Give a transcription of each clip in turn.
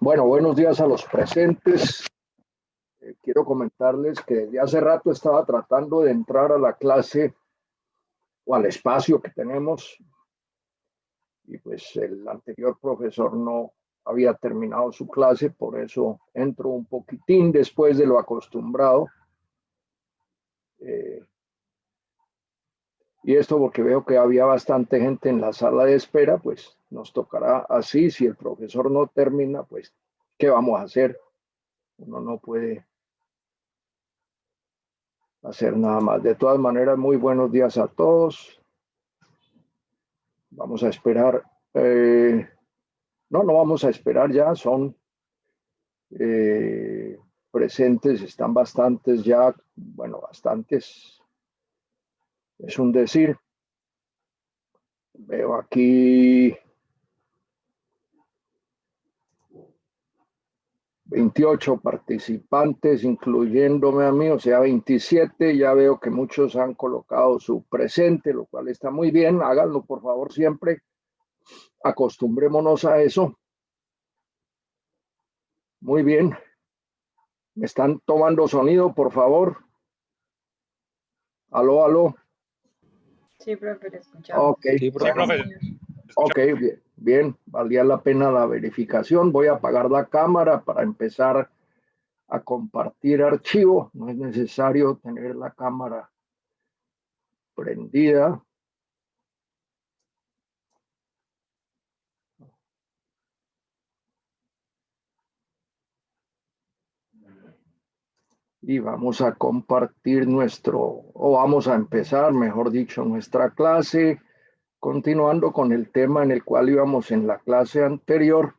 Bueno, buenos días a los presentes. Quiero comentarles que desde hace rato estaba tratando de entrar a la clase o al espacio que tenemos y pues el anterior profesor no había terminado su clase, por eso entro un poquitín después de lo acostumbrado. Y esto porque veo que había bastante gente en la sala de espera, pues nos tocará así. Si el profesor no termina, pues, ¿qué vamos a hacer? Uno no puede hacer nada más. De todas maneras, muy buenos días a todos. Vamos a esperar. No vamos a esperar ya, son presentes, están bastantes ya, bueno, bastantes, es un decir. Veo aquí 28 participantes, incluyéndome a mí, o sea, 27. Ya veo que muchos han colocado su presente, lo cual está muy bien. Háganlo, por favor, siempre. Acostumbrémonos a eso. Muy bien. ¿Me están tomando sonido, por favor? Aló, aló. Sí, profe, le escuchamos. Ok, Sí, profe. Ok, bien, bien, valía la pena la verificación. Voy a apagar la cámara para empezar a compartir archivo. No es necesario tener la cámara prendida. Y vamos a compartir vamos a empezar, mejor dicho, nuestra clase, continuando con el tema en el cual íbamos en la clase anterior.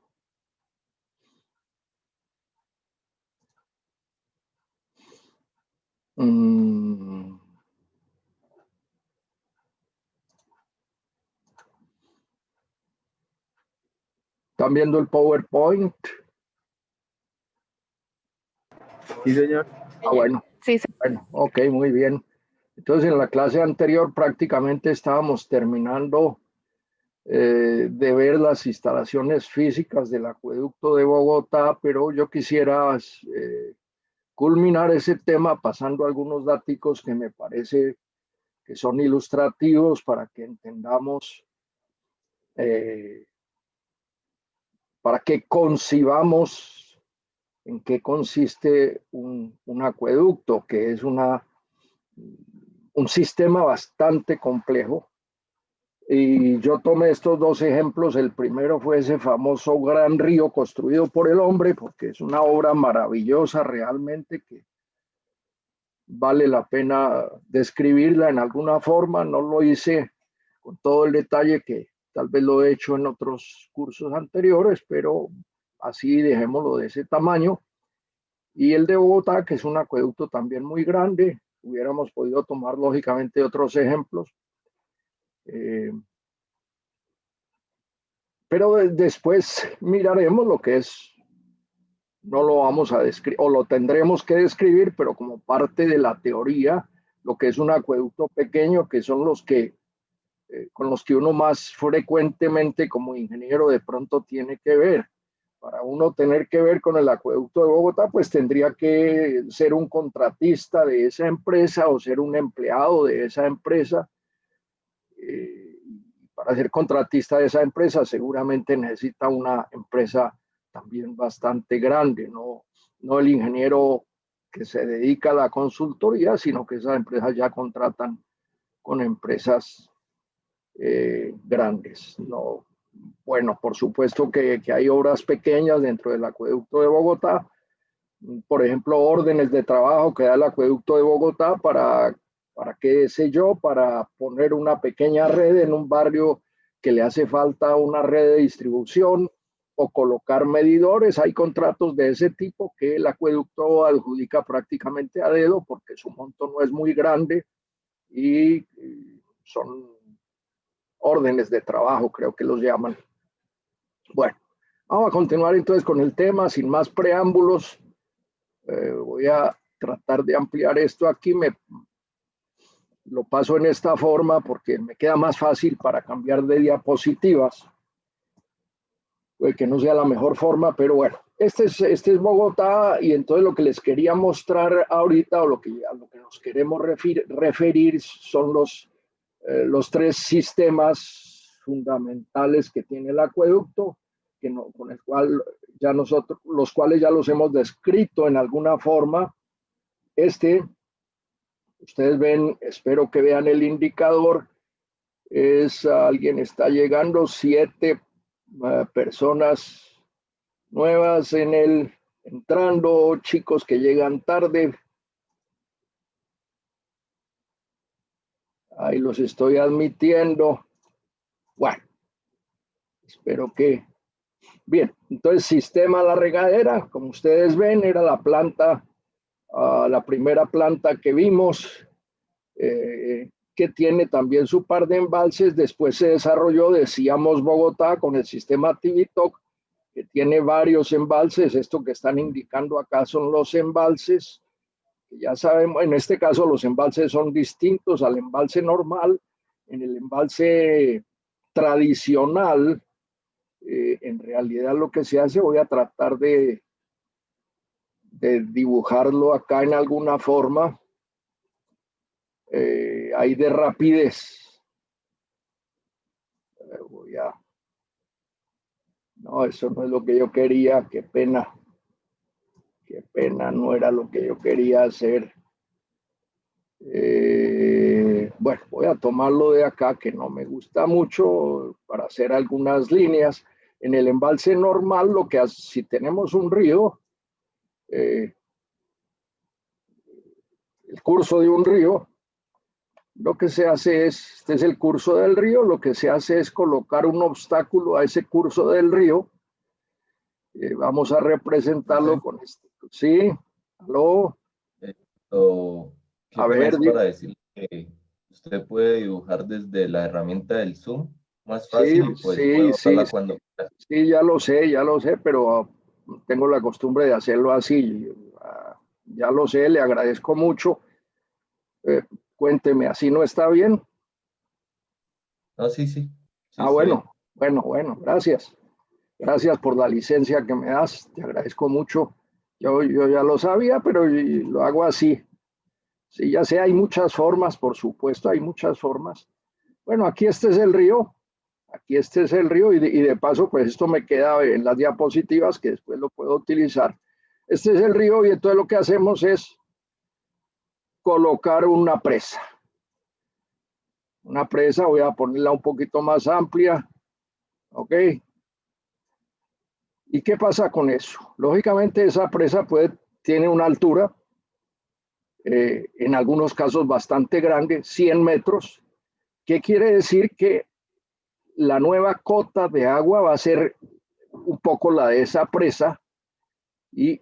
¿Están viendo el PowerPoint? Sí, señor. Bueno. Sí, sí. Bueno, ok, muy bien. Entonces, en la clase anterior prácticamente estábamos terminando de ver las instalaciones físicas del acueducto de Bogotá, pero yo quisiera culminar ese tema pasando algunos datos que me parece que son ilustrativos para que entendamos, para que concibamos en qué consiste un acueducto, que es un sistema bastante complejo. Y yo tomé estos dos ejemplos. El primero fue ese famoso gran río construido por el hombre, porque es una obra maravillosa realmente que vale la pena describirla en alguna forma. No lo hice con todo el detalle que tal vez lo he hecho en otros cursos anteriores, pero así dejémoslo de ese tamaño. Y el de Bogotá, que es un acueducto también muy grande. Hubiéramos podido tomar lógicamente otros ejemplos. Pero después miraremos lo que es, no lo vamos a describir, o lo tendremos que describir, pero como parte de la teoría, lo que es un acueducto pequeño, que son los que, con los que uno más frecuentemente como ingeniero de pronto tiene que ver. Para uno tener que ver con el acueducto de Bogotá, pues tendría que ser un contratista de esa empresa o ser un empleado de esa empresa. Para ser contratista de esa empresa seguramente necesita una empresa también bastante grande, no el ingeniero que se dedica a la consultoría, sino que esas empresas ya contratan con empresas grandes. No, bueno, por supuesto que hay obras pequeñas dentro del acueducto de Bogotá, por ejemplo, órdenes de trabajo que da el acueducto de Bogotá para qué sé yo, para poner una pequeña red en un barrio que le hace falta una red de distribución o colocar medidores. Hay contratos de ese tipo que el acueducto adjudica prácticamente a dedo porque su monto no es muy grande y son órdenes de trabajo, creo que los llaman. Bueno, vamos a continuar entonces con el tema sin más preámbulos. Voy a tratar de ampliar esto aquí. Lo paso en esta forma porque me queda más fácil para cambiar de diapositivas. Puede que no sea la mejor forma, pero bueno, Este es Bogotá, y entonces lo que les quería mostrar ahorita, o a lo que nos queremos referir son los tres sistemas fundamentales que tiene el acueducto, con el cual los cuales ya los hemos descrito en alguna forma. Ustedes ven, espero que vean el indicador, alguien está llegando, 7 personas nuevas entrando, chicos que llegan tarde. Ahí los estoy admitiendo. Bueno, espero que... Bien, entonces sistema La Regadera, como ustedes ven, era la planta, la primera planta que vimos, que tiene también su par de embalses. Después se desarrolló, decíamos, Bogotá con el sistema Tivitoc, que tiene varios embalses. Esto que están indicando acá son los embalses. Ya sabemos, en este caso los embalses son distintos al embalse normal. En el embalse tradicional, en realidad lo que se hace, voy a tratar de dibujarlo acá en alguna forma, ahí de rapidez. No, eso no es lo que yo quería, qué pena, no era lo que yo quería hacer. Bueno, voy a tomarlo de acá, que no me gusta mucho, para hacer algunas líneas. En el embalse normal, lo que hace, si tenemos un río, el curso de un río, lo que se hace este es el curso del río, lo que se hace es colocar un obstáculo a ese curso del río. Vamos a representarlo con este. ¿Sí? ¿Aló? ¿Qué opinas para decir que usted puede dibujar desde la herramienta del Zoom más fácil y pues puede usarla cuando quiera? Sí, ya lo sé, pero tengo la costumbre de hacerlo así. Ya lo sé, le agradezco mucho. Cuénteme, ¿así no está bien? No, sí. Bueno, gracias. Gracias por la licencia que me das, te agradezco mucho. Yo ya lo sabía, pero lo hago así. Sí, ya sé, hay muchas formas, por supuesto, hay muchas formas. Bueno, aquí este es el río, y de paso, pues esto me queda en las diapositivas, que después lo puedo utilizar. Este es el río, y entonces lo que hacemos es colocar una presa. Una presa, voy a ponerla un poquito más amplia, ¿ok? ¿Y qué pasa con eso? Lógicamente esa presa tiene una altura, en algunos casos bastante grande, 100 metros. ¿Qué quiere decir? Que la nueva cota de agua va a ser un poco la de esa presa, y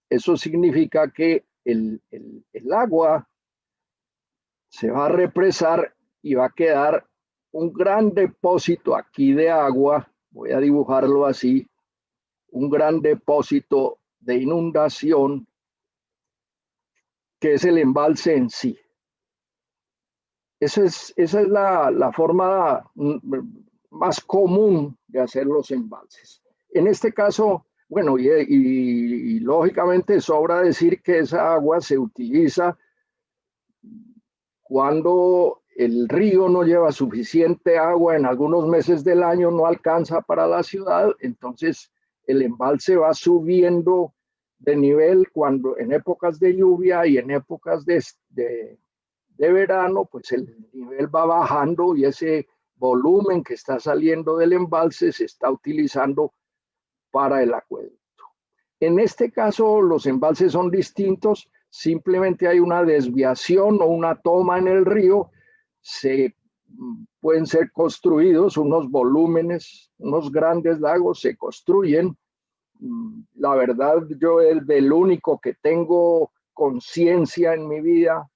eso significa que el agua se va a represar y va a quedar un gran depósito aquí de agua. Voy a dibujarlo así, un gran depósito de inundación, que es el embalse en sí. Esa es la forma más común de hacer los embalses. En este caso, bueno, y lógicamente sobra decir que esa agua se utiliza cuando el río no lleva suficiente agua, en algunos meses del año no alcanza para la ciudad, entonces el embalse va subiendo de nivel cuando en épocas de lluvia y en épocas de verano, pues el nivel va bajando, y ese volumen que está saliendo del embalse se está utilizando para el acueducto. En este caso, los embalses son distintos, simplemente hay una desviación o una toma en el río. Pueden ser construidos unos volúmenes, unos grandes lagos, se construyen. La verdad, yo del único que tengo conciencia en mi vida,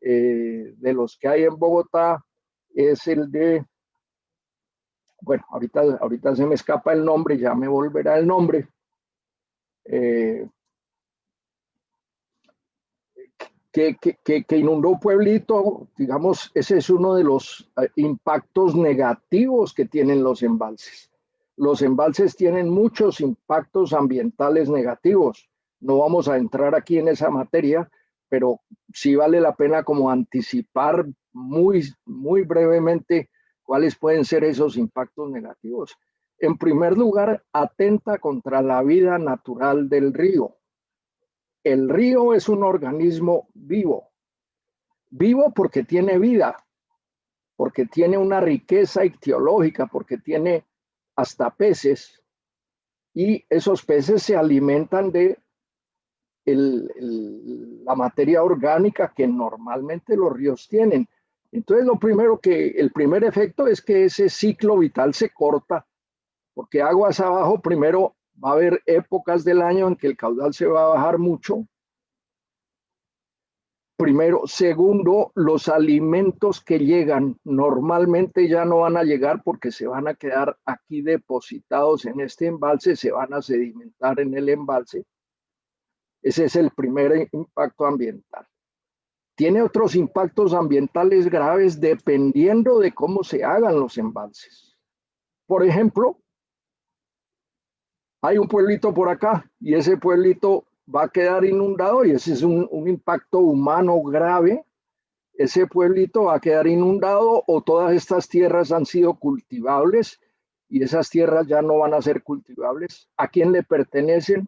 de los que hay en Bogotá, es el de, bueno, ahorita se me escapa el nombre, ya me volverá el nombre, que inundó un pueblito. Digamos, ese es uno de los impactos negativos que tienen los embalses. los embalses tienen muchos impactos ambientales negativos. No vamos a entrar aquí en esa materia, pero sí vale la pena como anticipar muy brevemente cuáles pueden ser esos impactos negativos. En primer lugar, atenta contra la vida natural del río. El río es un organismo vivo. Vivo porque tiene vida, porque tiene una riqueza ictiológica, porque tiene hasta peces, y esos peces se alimentan de la materia orgánica que normalmente los ríos tienen. Entonces, el primer efecto es que ese ciclo vital se corta, porque aguas abajo, primero va a haber épocas del año en que el caudal se va a bajar mucho. Primero. Segundo, los alimentos que llegan normalmente ya no van a llegar porque se van a quedar aquí depositados en este embalse, se van a sedimentar en el embalse. Ese es el primer impacto ambiental. Tiene otros impactos ambientales graves dependiendo de cómo se hagan los embalses. Por ejemplo, hay un pueblito por acá y ese pueblito va a quedar inundado y ese es un impacto humano grave. Ese pueblito va a quedar inundado o todas estas tierras han sido cultivables y esas tierras ya no van a ser cultivables. ¿A quién le pertenecen?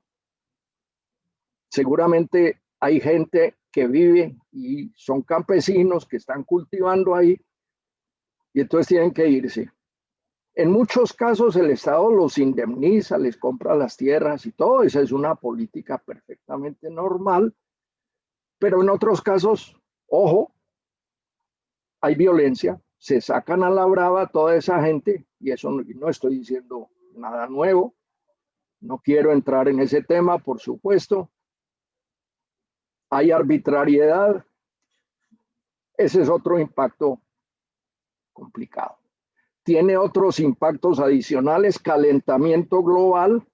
Seguramente hay gente que vive y son campesinos que están cultivando ahí y entonces tienen que irse. En muchos casos el Estado los indemniza, les compra las tierras y todo, esa es una política perfectamente normal, pero en otros casos, ojo, hay violencia, se sacan a la brava toda esa gente, y eso no estoy diciendo nada nuevo, no quiero entrar en ese tema, por supuesto. Hay arbitrariedad, ese es otro impacto complicado. Tiene otros impactos adicionales, calentamiento global,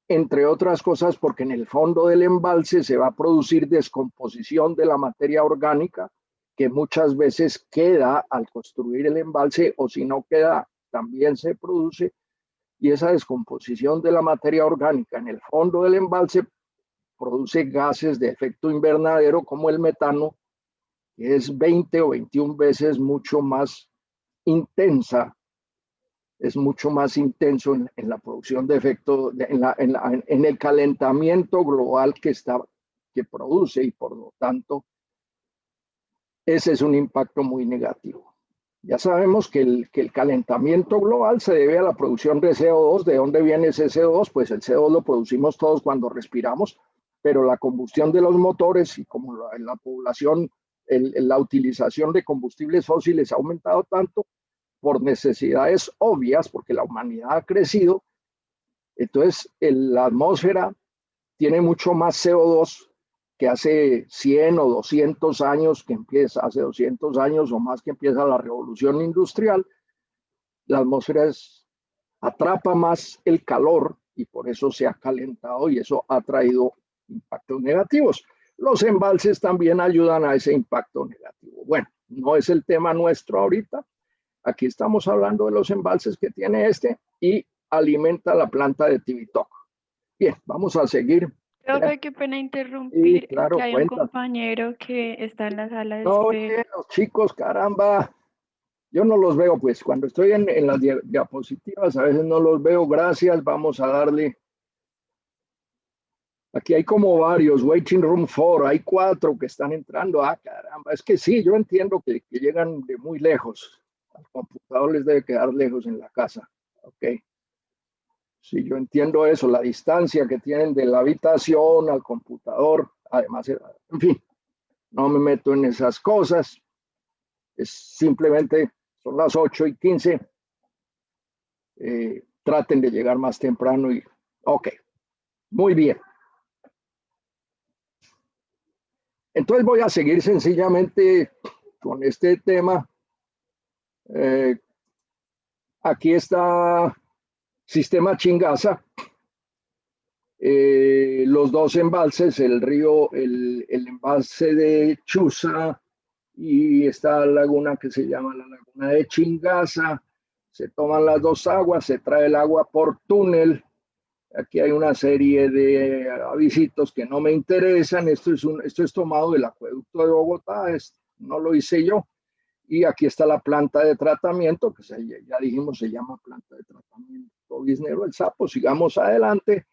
entre otras cosas porque en el fondo del embalse se va a producir descomposición de la materia orgánica que muchas veces queda al construir el embalse, o si no queda, también se produce, y esa descomposición de la materia orgánica en el fondo del embalse produce gases de efecto invernadero como el metano, que es 20 o 21 veces mucho más intensa, es mucho más intenso en la producción de efecto, en el calentamiento global que produce, y por lo tanto ese es un impacto muy negativo. Ya sabemos que el calentamiento global se debe a la producción de CO2. ¿De dónde viene ese CO2? Pues el CO2 lo producimos todos cuando respiramos, pero la combustión de los motores y como la población, la utilización de combustibles fósiles ha aumentado tanto por necesidades obvias, porque la humanidad ha crecido, entonces la atmósfera tiene mucho más CO2 que hace 100 o 200 años hace 200 años o más que empieza la revolución industrial. La atmósfera atrapa más el calor y por eso se ha calentado y eso ha traído impactos negativos. Los embalses también ayudan a ese impacto negativo. Bueno, no es el tema nuestro ahorita. Aquí estamos hablando de los embalses que tiene y alimenta la planta de Tibitoc. Bien, vamos a seguir. Profe, qué pena interrumpir, claro, que hay cuenta. un compañero que está en la sala de No, espera. los chicos, caramba, yo no los veo, pues cuando estoy en las diapositivas a veces no los veo. Gracias, vamos a darle. Aquí hay como varios, waiting room 4, hay 4 que están entrando. Ah, caramba, es que sí, yo entiendo que llegan de muy lejos. Al computador les debe quedar lejos en la casa. Ok. Sí, yo entiendo eso, la distancia que tienen de la habitación al computador. Además, en fin, no me meto en esas cosas. Es simplemente, son las 8:15. Traten de llegar más temprano y, ok, muy bien. Entonces voy a seguir sencillamente con este tema. Aquí está Sistema Chingaza. Los dos embalses, el río, el embalse de Chuza y esta laguna que se llama la laguna de Chingaza, Se toman las dos aguas, se trae el agua por túnel. Aquí hay una serie de avisitos que no me interesan. Esto es tomado del acueducto de Bogotá, no lo hice yo. Y aquí está la planta de tratamiento, que ya dijimos se llama planta de tratamiento Biznero El Sapo. Sigamos adelante.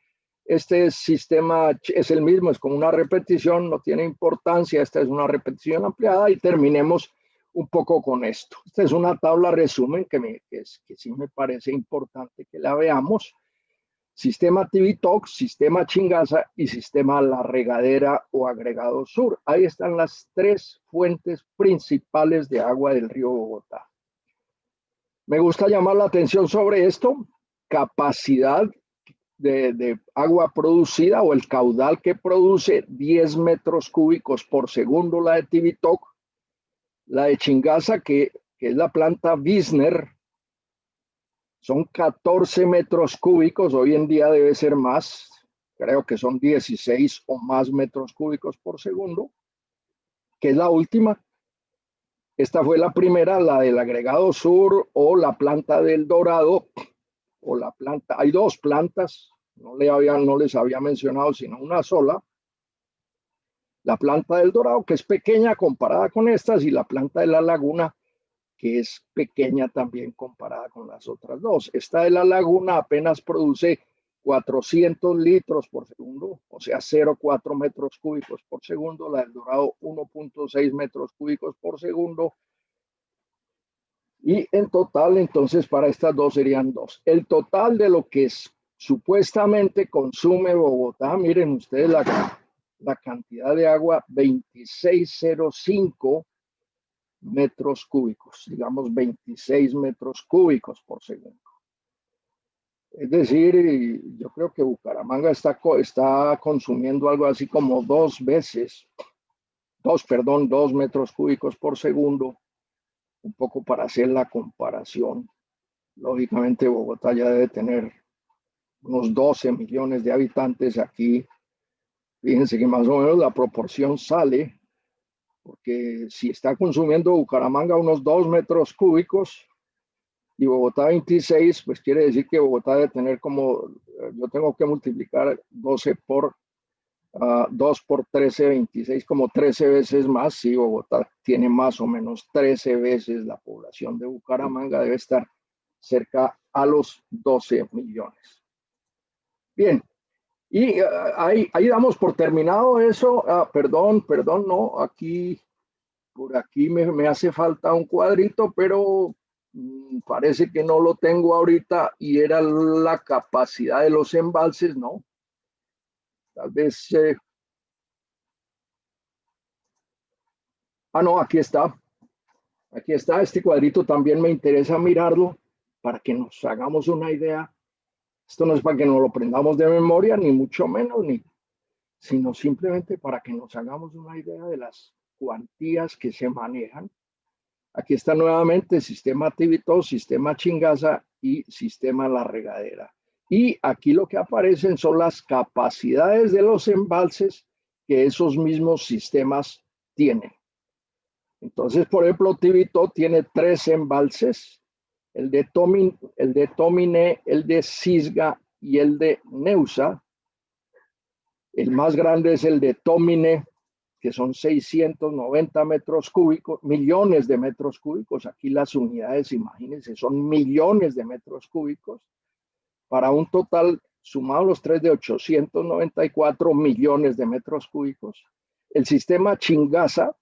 Este sistema es el mismo, es como una repetición, no tiene importancia. Esta es una repetición ampliada y terminemos un poco con esto. Esta es una tabla resumen que sí me parece importante que la veamos. Sistema Tivitoc, sistema Chingaza y sistema La Regadera o Agregado Sur. Ahí están las tres fuentes principales de agua del río Bogotá. Me gusta llamar la atención sobre esto: capacidad de agua producida o el caudal que produce 10 metros cúbicos por segundo la de Tivitoc. La de Chingaza, que es la planta Biszner, son 14 metros cúbicos, hoy en día debe ser más, creo que son 16 o más metros cúbicos por segundo, que es la última. Esta fue la primera, la del Agregado Sur o la planta del Dorado, o la planta, hay dos plantas, no les había mencionado sino una sola. La planta del Dorado, que es pequeña comparada con estas, y la planta de la Laguna, que es pequeña también comparada con las otras dos. Esta de la Laguna apenas produce 400 litros por segundo, o sea, 0,4 metros cúbicos por segundo. La del Dorado, 1,6 metros cúbicos por segundo. Y en total, entonces, para estas dos serían dos. El total de lo que supuestamente consume Bogotá, miren ustedes la cantidad de agua, 2605 metros cúbicos, digamos 26 metros cúbicos por segundo. Es decir, yo creo que Bucaramanga está consumiendo algo así como 2 metros cúbicos por segundo, un poco para hacer la comparación. Lógicamente Bogotá ya debe tener unos 12 millones de habitantes. Aquí, fíjense que más o menos la proporción sale, porque si está consumiendo Bucaramanga unos 2 metros cúbicos y Bogotá 26, pues quiere decir que Bogotá debe tener como, yo tengo que multiplicar 12 por 2 por 13, 26, como 13 veces más. Si Bogotá tiene más o menos 13 veces la población de Bucaramanga, debe estar cerca a los 12 millones. Bien, y ahí damos por terminado eso. Perdón, no, por aquí me hace falta un cuadrito, pero parece que no lo tengo ahorita, y era la capacidad de los embalses, ¿no? Tal vez... no, aquí está. Aquí está, este cuadrito también me interesa mirarlo para que nos hagamos una idea. Esto no es para que nos lo aprendamos de memoria, ni mucho menos, sino simplemente para que nos hagamos una idea de las cuantías que se manejan. Aquí está nuevamente sistema Tivitoc, sistema Chingaza y sistema La Regadera. Y aquí lo que aparecen son las capacidades de los embalses que esos mismos sistemas tienen. Entonces, por ejemplo, Tivitoc tiene 3 embalses: el de Tominé, el de Cisga y el de Neusa. El más grande es el de Tominé, que son 690 metros cúbicos, millones de metros cúbicos. Aquí las unidades, imagínense, son millones de metros cúbicos, para un total, sumado los 3, de 894 millones de metros cúbicos. El sistema Chingaza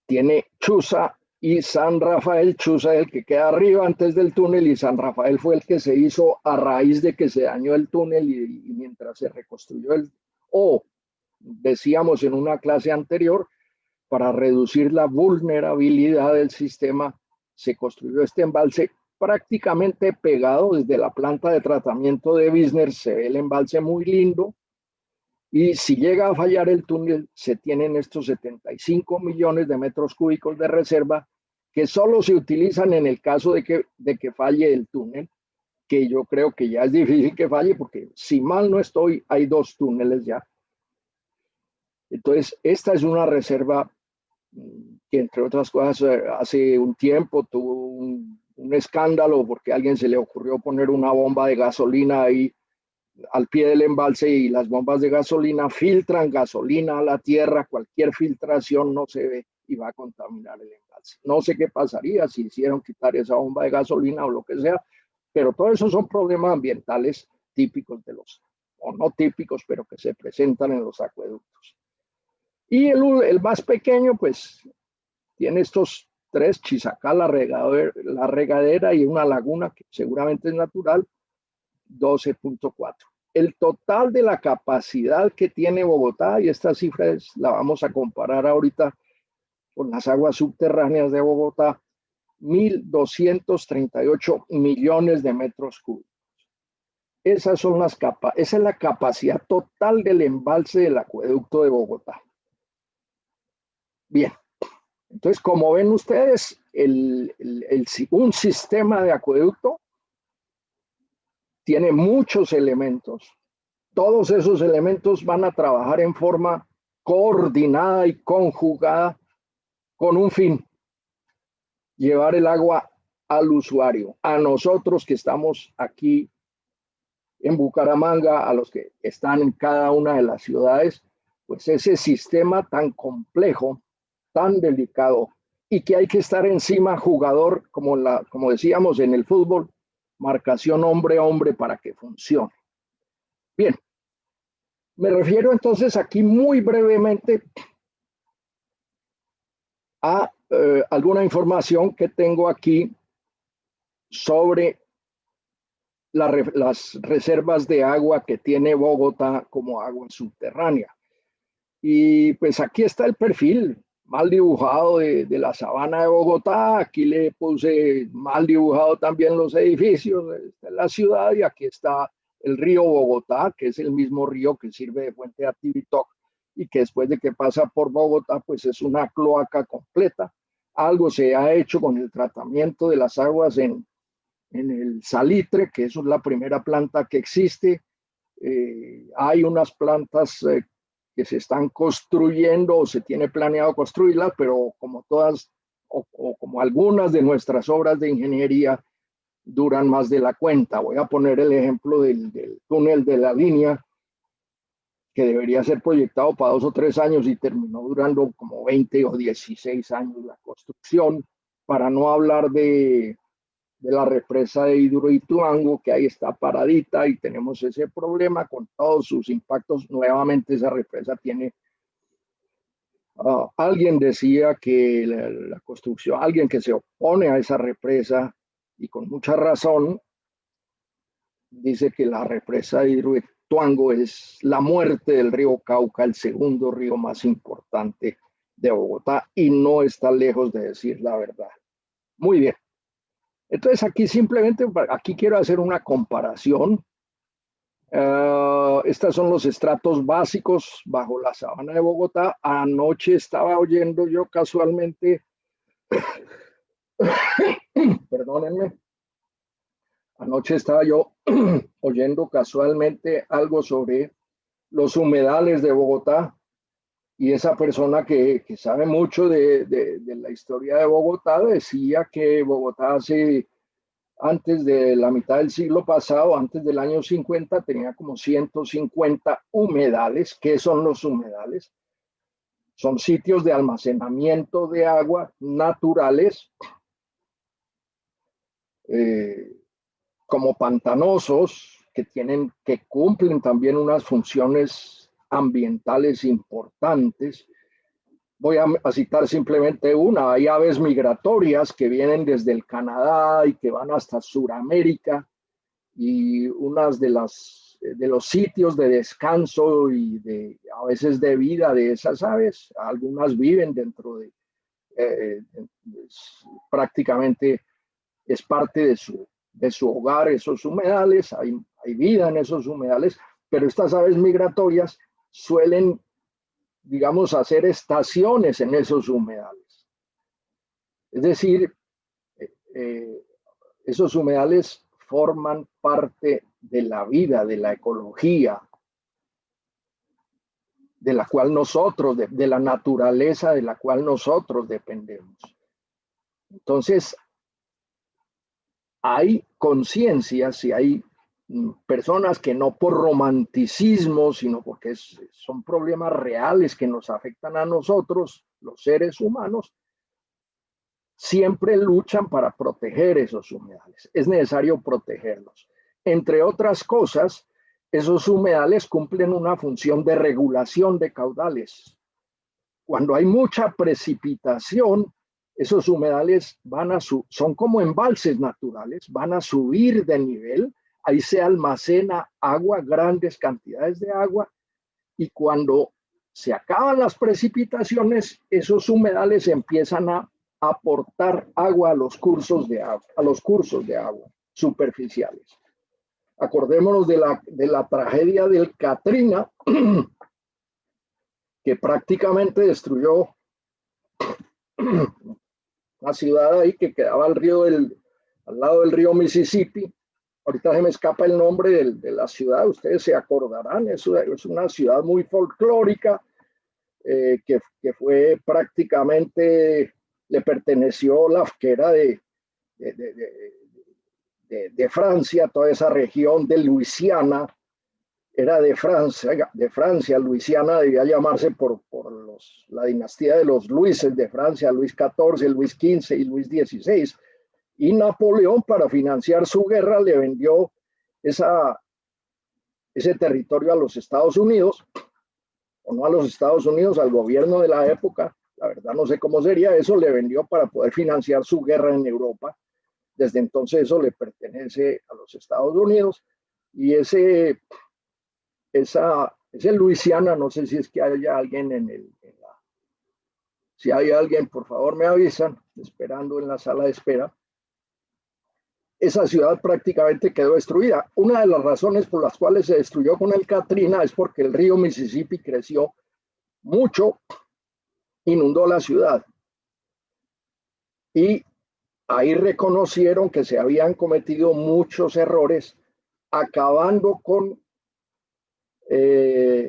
tiene Chuza y San Rafael. Chuza es el que queda arriba antes del túnel, y San Rafael fue el que se hizo a raíz de que se dañó el túnel y mientras se reconstruyó decíamos en una clase anterior, para reducir la vulnerabilidad del sistema, se construyó este embalse prácticamente pegado desde la planta de tratamiento de Biszner. Se ve el embalse muy lindo, y si llega a fallar el túnel, se tienen estos 75 millones de metros cúbicos de reserva, que solo se utilizan en el caso de que falle el túnel, que yo creo que ya es difícil que falle, porque si mal no estoy, hay 2 túneles ya. Entonces, esta es una reserva que, entre otras cosas, hace un tiempo tuvo un un escándalo porque a alguien se le ocurrió poner una bomba de gasolina ahí al pie del embalse y las bombas de gasolina filtran gasolina a la tierra, cualquier filtración no se ve y va a contaminar el embalse. No sé qué pasaría si hicieron quitar esa bomba de gasolina o lo que sea, pero todo eso son problemas ambientales típicos de los, o no típicos, pero que se presentan en los acueductos. Y el más pequeño, pues, tiene estos tres: Chizacá, la regadera y una laguna que seguramente es natural, 12.4. El total de la capacidad que tiene Bogotá, y esta cifra la vamos a comparar ahorita con las aguas subterráneas de Bogotá, 1.238 millones de metros cúbicos. Esa es la capacidad total del embalse del acueducto de Bogotá. Bien, entonces como ven ustedes, un sistema de acueducto tiene muchos elementos. Todos esos elementos van a trabajar en forma coordinada y conjugada con un fin: llevar el agua al usuario, a nosotros que estamos aquí en Bucaramanga, a los que están en cada una de las ciudades. Pues ese sistema tan complejo, tan delicado, y que hay que estar encima jugador, como decíamos en el fútbol, marcación hombre a hombre para que funcione. Bien, me refiero entonces aquí muy brevemente a alguna información que tengo aquí sobre las reservas de agua que tiene Bogotá como agua subterránea. Y pues aquí está el perfil mal dibujado de la sabana de Bogotá. Aquí le puse mal dibujado también los edificios de la ciudad, y aquí está el río Bogotá, que es el mismo río que sirve de fuente a Tibitoc y que después de que pasa por Bogotá pues es una cloaca completa. Algo se ha hecho con el tratamiento de las aguas en el Salitre, que eso es la primera planta que existe. Hay unas plantas que se están construyendo o se tiene planeado construirlas, pero como todas o como algunas de nuestras obras de ingeniería duran más de la cuenta. Voy a poner el ejemplo del túnel de la línea, que debería ser proyectado para 2 o 3 años y terminó durando como 20 o 16 años la construcción, para no hablar de la represa de Hidroituango, que ahí está paradita y tenemos ese problema con todos sus impactos. Nuevamente esa represa tiene, alguien decía que la construcción, alguien que se opone a esa represa, y con mucha razón, dice que la represa de Hidroituango es la muerte del río Cauca, el segundo río más importante de Bogotá, y no está lejos de decir la verdad. Muy bien. Entonces aquí simplemente, aquí quiero hacer una comparación. Estos son los estratos básicos bajo la sabana de Bogotá. Anoche estaba oyendo yo casualmente, perdónenme, anoche estaba yo oyendo casualmente algo sobre los humedales de Bogotá, y esa persona que sabe mucho de la historia de Bogotá decía que Bogotá antes de la mitad del siglo pasado, antes del año 50, tenía como 150 humedales. ¿Qué son los humedales? Son sitios de almacenamiento de agua naturales, como pantanosos, que cumplen también unas funciones ambientales importantes. Voy a citar simplemente una: hay aves migratorias que vienen desde el Canadá y que van hasta Sudamérica, y unas de los sitios de descanso y a veces de vida de esas aves, algunas viven dentro prácticamente es parte de su hogar, esos humedales. Hay vida en esos humedales, pero estas aves migratorias suelen, digamos, hacer estaciones en esos humedales. Es decir, esos humedales forman parte de la vida, de la ecología, de la cual nosotros, de la naturaleza de la cual nosotros dependemos. Entonces, hay conciencias y hay personas que no por romanticismo, sino porque son problemas reales que nos afectan a nosotros, los seres humanos, siempre luchan para proteger esos humedales. Es necesario protegerlos. Entre otras cosas, esos humedales cumplen una función de regulación de caudales. Cuando hay mucha precipitación, esos humedales son como embalses naturales, van a subir de nivel, ahí se almacena agua, grandes cantidades de agua, y cuando se acaban las precipitaciones, esos humedales empiezan a aportar agua a los cursos de agua, superficiales. Acordémonos de la tragedia del Katrina, que prácticamente destruyó una ciudad ahí que quedaba al lado del río Mississippi. Ahorita se me escapa el nombre de la ciudad, ustedes se acordarán, es una ciudad muy folclórica que fue prácticamente, le perteneció que era de Francia, toda esa región de Luisiana, era de Francia, Luisiana debía llamarse por la dinastía de los Luises de Francia, Luis XIV, Luis XV y Luis XVI. Y Napoleón, para financiar su guerra, le vendió ese territorio a los Estados Unidos, o no a los Estados Unidos, al gobierno de la época. La verdad no sé cómo sería eso, le vendió para poder financiar su guerra en Europa. Desde entonces eso le pertenece a los Estados Unidos. Y ese Luisiana, no sé si es que haya alguien si hay alguien, por favor me avisan, esperando en la sala de espera. Esa ciudad prácticamente quedó destruida. Una de las razones por las cuales se destruyó con el Katrina es porque el río Mississippi creció mucho, inundó la ciudad. Y ahí reconocieron que se habían cometido muchos errores, acabando con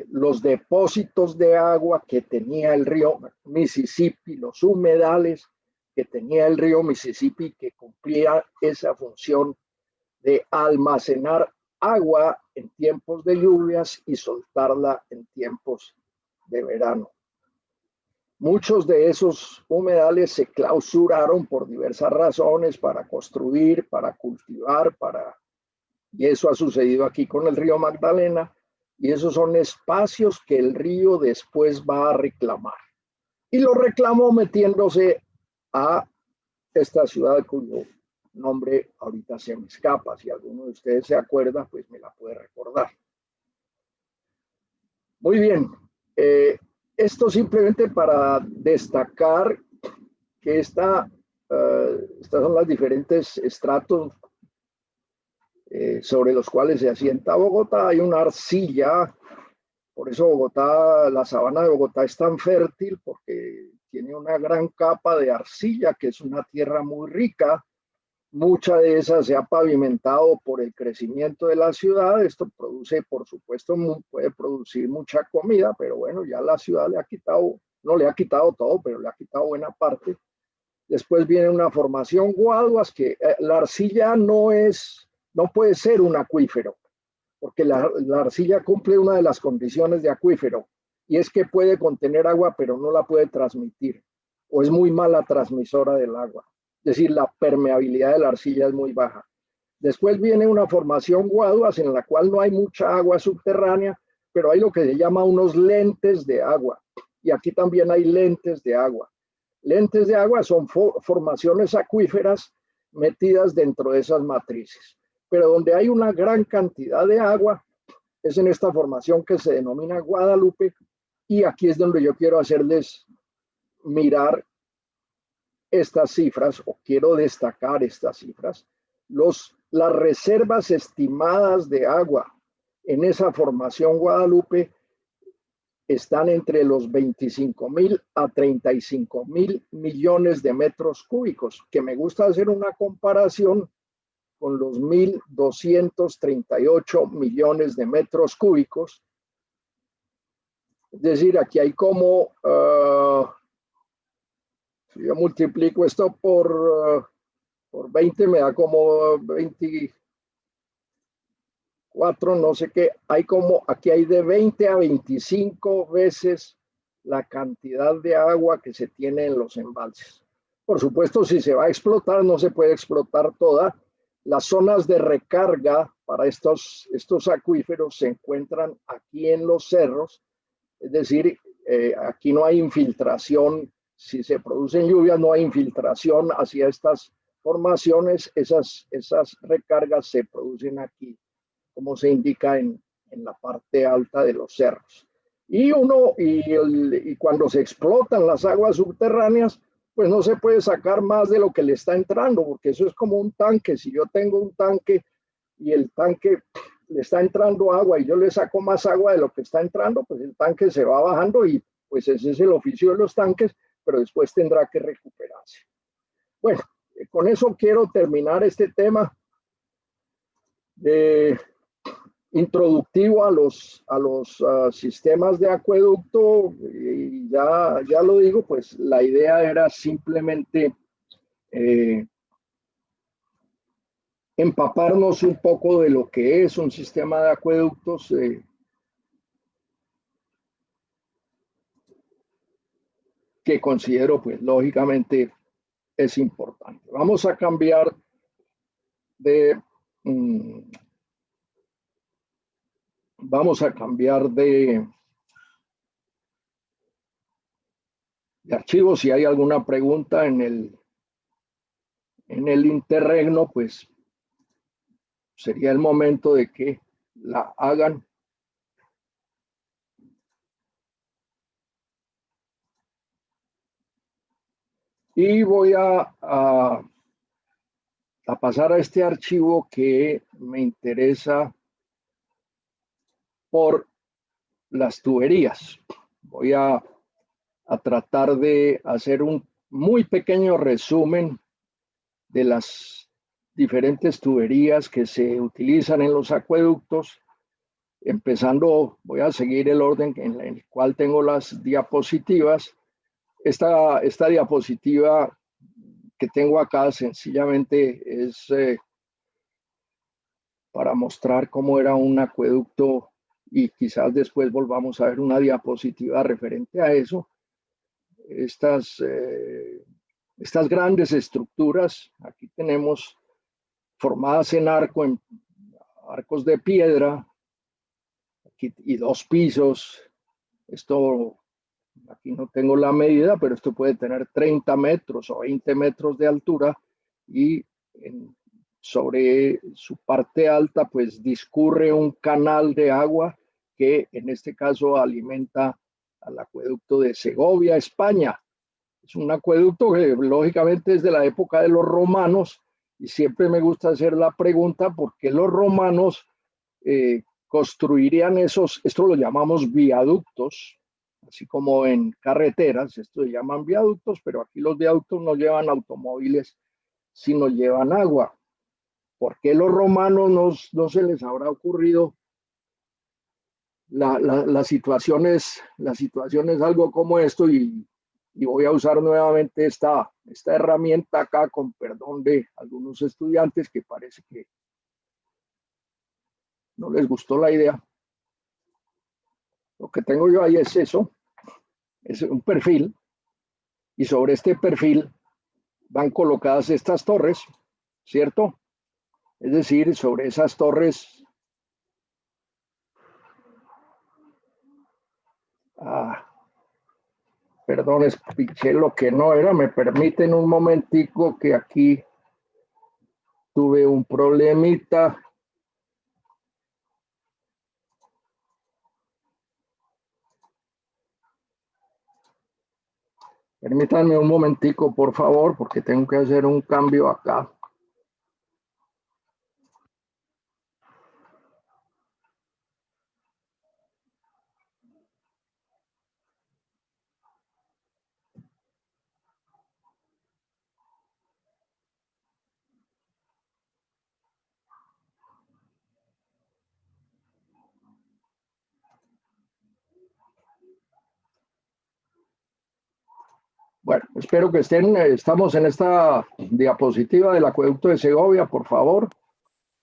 los depósitos de agua que tenía el río Mississippi, los humedales que tenía el río Mississippi, que cumplía esa función de almacenar agua en tiempos de lluvias y soltarla en tiempos de verano. Muchos de esos humedales se clausuraron por diversas razones, para construir, para cultivar, y eso ha sucedido aquí con el río Magdalena. Y esos son espacios que el río después va a reclamar. Y lo reclamó metiéndose a esta ciudad cuyo nombre ahorita se me escapa. Si alguno de ustedes se acuerda, pues me la puede recordar. Muy bien. Esto simplemente para destacar que estas son las diferentes estratos sobre los cuales se asienta Bogotá. Hay una arcilla, por eso Bogotá, la sabana de Bogotá es tan fértil, porque tiene una gran capa de arcilla, que es una tierra muy rica. Mucha de esa se ha pavimentado por el crecimiento de la ciudad. Esto produce, por supuesto, puede producir mucha comida, pero bueno, ya la ciudad le ha quitado, no le ha quitado todo, pero le ha quitado buena parte. Después viene una formación guaduas, que la arcilla no puede ser un acuífero, porque la arcilla cumple una de las condiciones de acuífero, y es que puede contener agua, pero no la puede transmitir, o es muy mala transmisora del agua. Es decir, la permeabilidad de la arcilla es muy baja. Después viene una formación guaduas, en la cual no hay mucha agua subterránea, pero hay lo que se llama unos lentes de agua, y aquí también hay lentes de agua. Lentes de agua son formaciones acuíferas metidas dentro de esas matrices. Pero donde hay una gran cantidad de agua es en esta formación que se denomina Guadalupe, y aquí es donde yo quiero hacerles mirar estas cifras, o quiero destacar estas cifras. Las reservas estimadas de agua en esa formación Guadalupe están entre los 25.000 a 35.000 millones de metros cúbicos, que me gusta hacer una comparación con los 1.238 millones de metros cúbicos. Es decir, aquí hay como, si yo multiplico esto por por 20 me da como 24, no sé qué. Hay como, aquí hay de 20 a 25 veces la cantidad de agua que se tiene en los embalses. Por supuesto, si se va a explotar, no se puede explotar toda. Las zonas de recarga para estos acuíferos se encuentran aquí en los cerros, es decir, aquí no hay infiltración. Si se producen lluvias, no hay infiltración hacia estas formaciones. Esas recargas se producen aquí, como se indica en la parte alta de los cerros. Y cuando se explotan las aguas subterráneas, pues no se puede sacar más de lo que le está entrando, porque eso es como un tanque. Si yo tengo un tanque y el tanque le está entrando agua y yo le saco más agua de lo que está entrando, pues el tanque se va bajando y pues ese es el oficio de los tanques, pero después tendrá que recuperarse. Bueno, con eso quiero terminar este tema de introductivo a los sistemas de acueducto. Y ya lo digo, pues la idea era simplemente empaparnos un poco de lo que es un sistema de acueductos, que considero, pues lógicamente, es importante. Vamos a cambiar de archivo. Si hay alguna pregunta en el interregno, pues sería el momento de que la hagan. Y voy a pasar a este archivo que me interesa por las tuberías. Voy a tratar de hacer un muy pequeño resumen de las diferentes tuberías que se utilizan en los acueductos. Empezando, voy a seguir el orden en el cual tengo las diapositivas. Esta diapositiva que tengo acá sencillamente es para mostrar cómo era un acueducto, y quizás después volvamos a ver una diapositiva referente a eso. Estas grandes estructuras, aquí tenemos formadas en arcos de piedra, y 2 pisos. Esto, aquí no tengo la medida, pero esto puede tener 30 metros o 20 metros de altura, y sobre su parte alta pues discurre un canal de agua que en este caso alimenta al acueducto de Segovia, España. Es un acueducto que lógicamente es de la época de los romanos, y siempre me gusta hacer la pregunta: ¿por qué los romanos construirían esto lo llamamos viaductos, así como en carreteras, esto se llaman viaductos, pero aquí los viaductos no llevan automóviles, sino llevan agua? ¿Por qué los romanos no se les habrá ocurrido la situación es algo como esto? Y voy a usar nuevamente esta herramienta acá, con perdón de algunos estudiantes que parece que no les gustó la idea. Lo que tengo yo ahí es eso, es un perfil, y sobre este perfil van colocadas estas torres, ¿cierto? Es decir, sobre esas torres perdón, escuché lo que no era. Me permiten un momentico, que aquí tuve un problemita. Permítanme un momentico, por favor, porque tengo que hacer un cambio acá. Bueno, espero que estamos en esta diapositiva del acueducto de Segovia, por favor.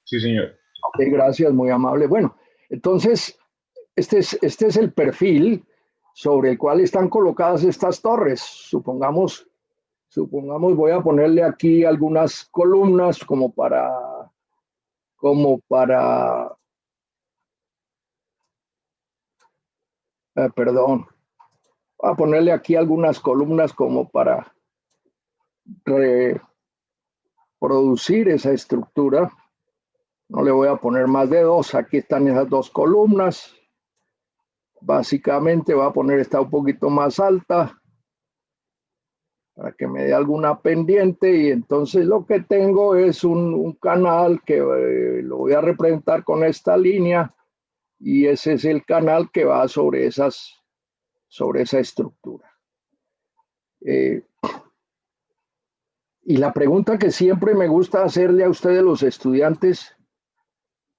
Sí, señor. Ok, gracias, muy amable. Bueno, entonces, este es el perfil sobre el cual están colocadas estas torres. Supongamos, voy a ponerle aquí algunas columnas como para, perdón, voy a ponerle aquí algunas columnas como para reproducir esa estructura. No le voy a poner más de 2. Aquí están esas 2 columnas. Básicamente voy a poner esta un poquito más alta para que me dé alguna pendiente, y entonces lo que tengo es un canal que lo voy a representar con esta línea, y ese es el canal que va sobre esa estructura. Y la pregunta que siempre me gusta hacerle a ustedes, los estudiantes,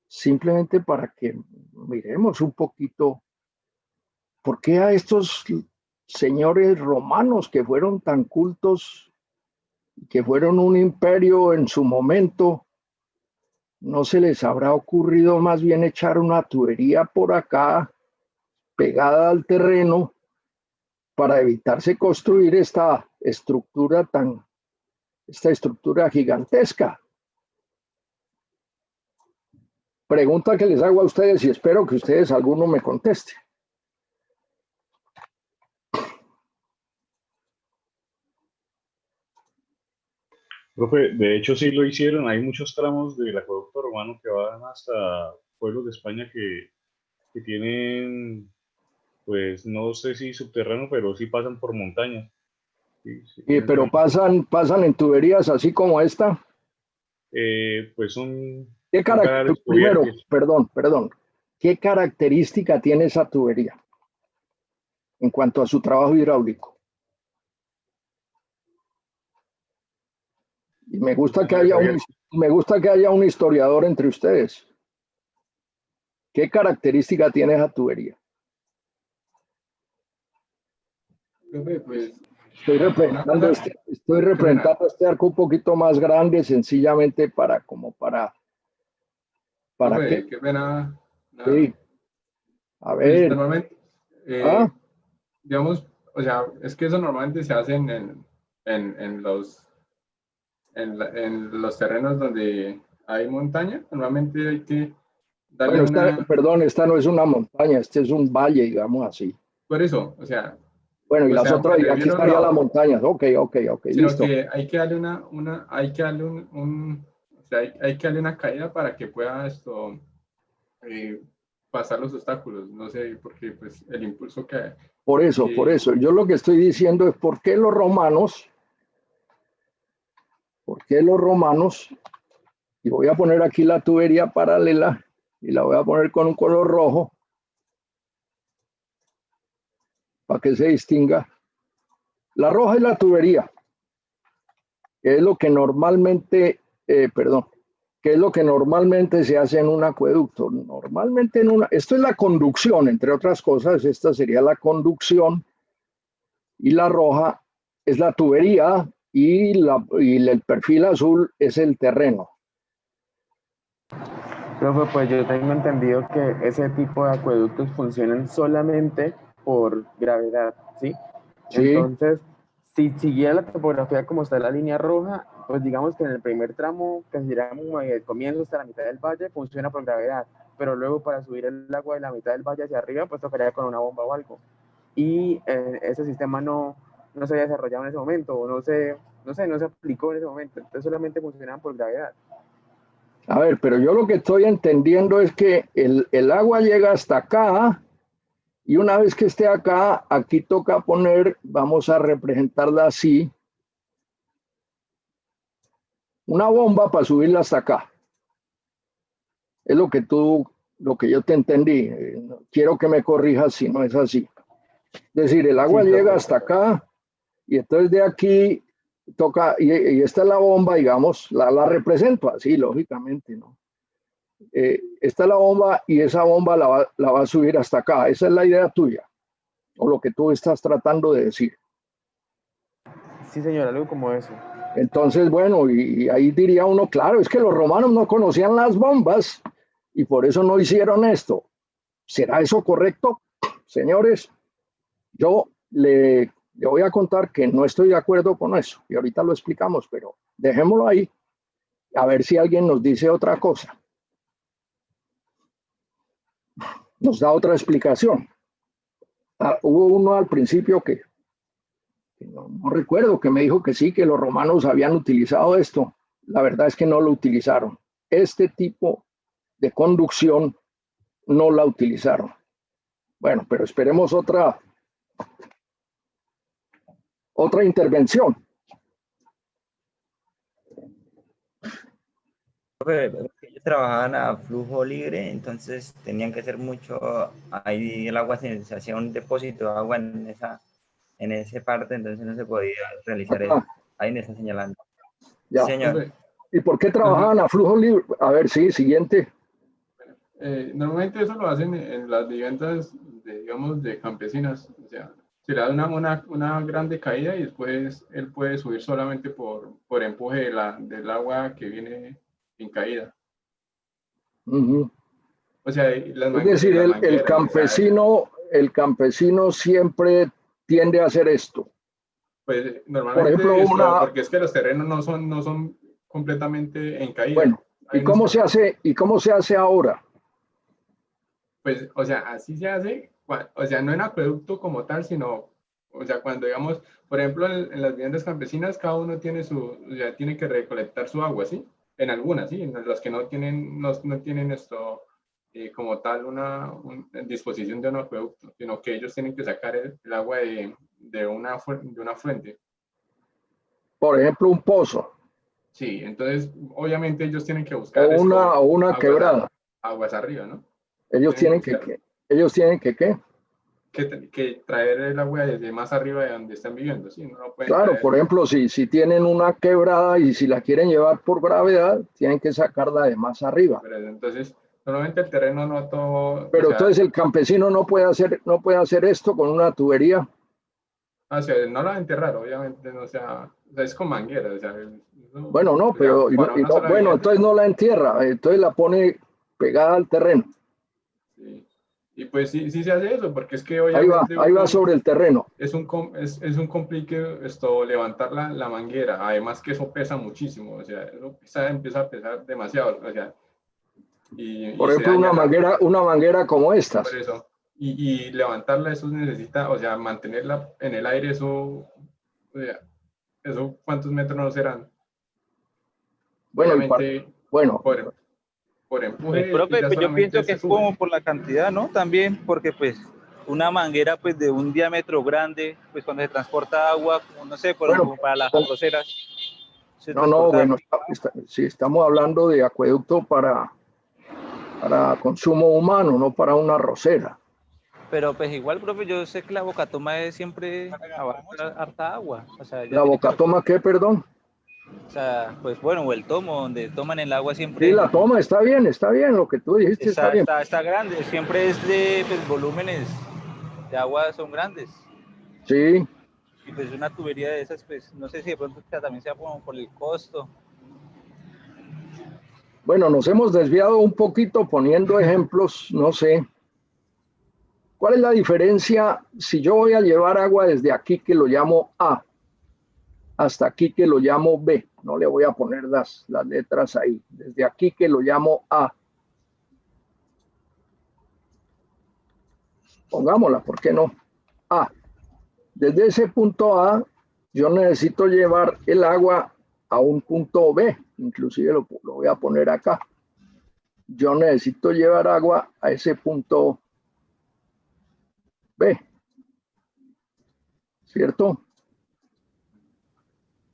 simplemente para que miremos un poquito, ¿por qué a estos señores romanos que fueron tan cultos, que fueron un imperio en su momento, no se les habrá ocurrido más bien echar una tubería por acá, pegada al terreno, para evitarse construir esta estructura gigantesca? Pregunta que les hago a ustedes y espero que ustedes alguno me conteste. Profe, de hecho sí lo hicieron. Hay muchos tramos del acueducto romano que van hasta pueblos de España que tienen, pues no sé si subterráneo, pero sí pasan por montañas. Sí, Pero pasan en tuberías así como esta. Pues son Primero, perdón. ¿Qué característica tiene esa tubería en cuanto a su trabajo hidráulico? Y me gusta que haya un historiador entre ustedes. ¿Qué característica tiene esa tubería? Pues, estoy representando este arco un poquito más grande, sencillamente para profe, qué pena. Sí. A Pues ver. normalmente, digamos, o sea, es que eso normalmente se hace en los terrenos donde hay montaña. Normalmente hay que darle Perdón, esta no es una montaña, este es un valle, digamos así. Por eso, o sea. Bueno, y las otras, y aquí estaría la montaña. Ok, sino listo. que hay que darle hay que darle o sea, hay que darle una caída para que pueda pasar los obstáculos. No sé, porque pues el impulso que... Por eso, yo lo que estoy diciendo es por qué los romanos, y voy a poner aquí la tubería paralela, y la voy a poner con un color rojo, para que se distinga. La roja es la tubería, que es lo que normalmente, se hace en un acueducto. Normalmente esto es la conducción, entre otras cosas, esta sería la conducción, y la roja es la tubería, y el perfil azul es el terreno. Profe, pues yo tengo entendido que ese tipo de acueductos funcionan solamente por gravedad, ¿sí? Sí. Entonces, si siguiera la topografía como está la línea roja, pues digamos que en el primer tramo, que consideramos el comienzo hasta la mitad del valle, funciona por gravedad, pero luego para subir el agua de la mitad del valle hacia arriba, pues tocaría con una bomba o algo. Y ese sistema no se había desarrollado en ese momento, o no se aplicó en ese momento, entonces solamente funcionaban por gravedad. A ver, pero yo lo que estoy entendiendo es que el agua llega hasta acá, y una vez que esté acá, aquí toca poner, vamos a representarla así, una bomba para subirla hasta acá. Es lo que yo te entendí. Quiero que me corrijas si no es así. Es decir, el agua llega hasta acá, y entonces de aquí toca, y esta es la bomba, digamos, la represento así, lógicamente, ¿no? Esta es la bomba, y esa bomba la va a subir hasta acá. Esa es la idea tuya, o lo que tú estás tratando de decir. Sí, señor, algo como eso. Entonces, bueno, y ahí diría uno, claro, es que los romanos no conocían las bombas y por eso no hicieron esto. ¿Será eso correcto? Señores, yo le voy a contar que no estoy de acuerdo con eso y ahorita lo explicamos, pero dejémoslo ahí, a ver si alguien nos dice otra cosa. Nos da otra explicación. Hubo uno al principio que no recuerdo, que me dijo que sí, que los romanos habían utilizado esto. La verdad es que no lo utilizaron. Este tipo de conducción no la utilizaron. Bueno, pero esperemos otra intervención. Ellos trabajaban a flujo libre, entonces tenían que hacer mucho, ahí el agua se hacía un depósito de agua en ese parte, entonces no se podía realizar eso. Ahí me está señalando. Ya. Señor. ¿Y por qué trabajaban a flujo libre? A ver, sí, siguiente. Normalmente eso lo hacen en las viviendas, digamos, de campesinas. O sea, se le da una grande caída y después él puede subir solamente por empuje del agua que viene en caída. O sea, es decir, el campesino siempre tiende a hacer esto. Pues normalmente, por ejemplo, porque es que los terrenos no son completamente en caída. Bueno, ¿y cómo se hace ahora? Pues, o sea, así se hace, o sea, no en acueducto como tal, sino, o sea, cuando digamos, por ejemplo, en las viviendas campesinas, cada uno tiene o sea, tiene que recolectar su agua, ¿sí? En algunas, ¿sí? En las que no tienen esto como tal una disposición de un acueducto, sino que ellos tienen que sacar el agua de una fuente. Por ejemplo, un pozo. Sí, entonces, obviamente ellos tienen que buscar o una quebrada. Aguas arriba, ¿no? Ellos tienen que ¿qué? Que traer el agua desde más arriba de donde están viviendo, ¿sí? No pueden claro, por ejemplo, si tienen una quebrada y si la quieren llevar por gravedad, tienen que sacarla de más arriba. Pero entonces, normalmente el terreno no todo... Pero entonces el campesino no puede hacer esto con una tubería. O sea, no la va a enterrar, obviamente, no, o sea, es con manguera, o sea... Bueno, no, pero... bueno, entonces no la entierra, entonces la pone pegada al terreno. Sí. Y pues sí se hace eso, porque es que obviamente... Ahí va sobre el terreno. Es un complique levantar la manguera, además que eso pesa muchísimo, o sea, eso empieza a pesar demasiado, o sea... por ejemplo, una manguera como estas. Por eso. Y levantarla, eso necesita, o sea, mantenerla en el aire, eso, o sea, eso ¿cuántos metros no serán? Bueno, obviamente, por empuje. Profe, pues yo pienso que es como por la cantidad, ¿no? También porque pues una manguera pues de un diámetro grande, pues cuando se transporta agua, como, no sé, como para las arroceras. No, bueno, si estamos hablando de acueducto para consumo humano, no para una arrocera. Pero pues igual, profe, yo sé que la Bocatoma es siempre abarca harta agua. O sea, ¿La Bocatoma qué, perdón? O sea, pues bueno, o el tomo, donde toman el agua siempre. Sí, la toma, está bien, lo que tú dijiste está bien. Está grande, siempre es de pues, volúmenes de agua son grandes. Sí. Y pues una tubería de esas, pues no sé si de pronto también sea por el costo. Bueno, nos hemos desviado un poquito poniendo ejemplos, no sé. ¿Cuál es la diferencia si yo voy a llevar agua desde aquí que lo llamo A hasta aquí que lo llamo B? No le voy a poner las letras ahí. Desde aquí que lo llamo A. Pongámosla, ¿por qué no? A. Desde ese punto A, yo necesito llevar el agua a un punto B. Inclusive lo voy a poner acá. Yo necesito llevar agua a ese punto B. ¿Cierto?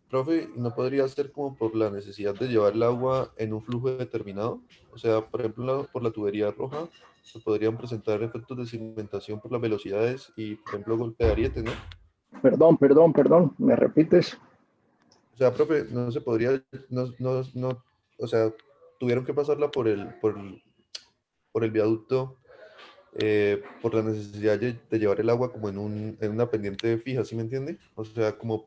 Profe, ¿no podría ser como por la necesidad de llevar el agua en un flujo determinado? O sea, por ejemplo, por la tubería roja se podrían presentar efectos de sedimentación por las velocidades y, por ejemplo, golpe de ariete, ¿no? Perdón, ¿me repites? O sea, profe, no se podría, o sea, tuvieron que pasarla por el viaducto por la necesidad de llevar el agua como en una pendiente fija, ¿sí me entiende? O sea, como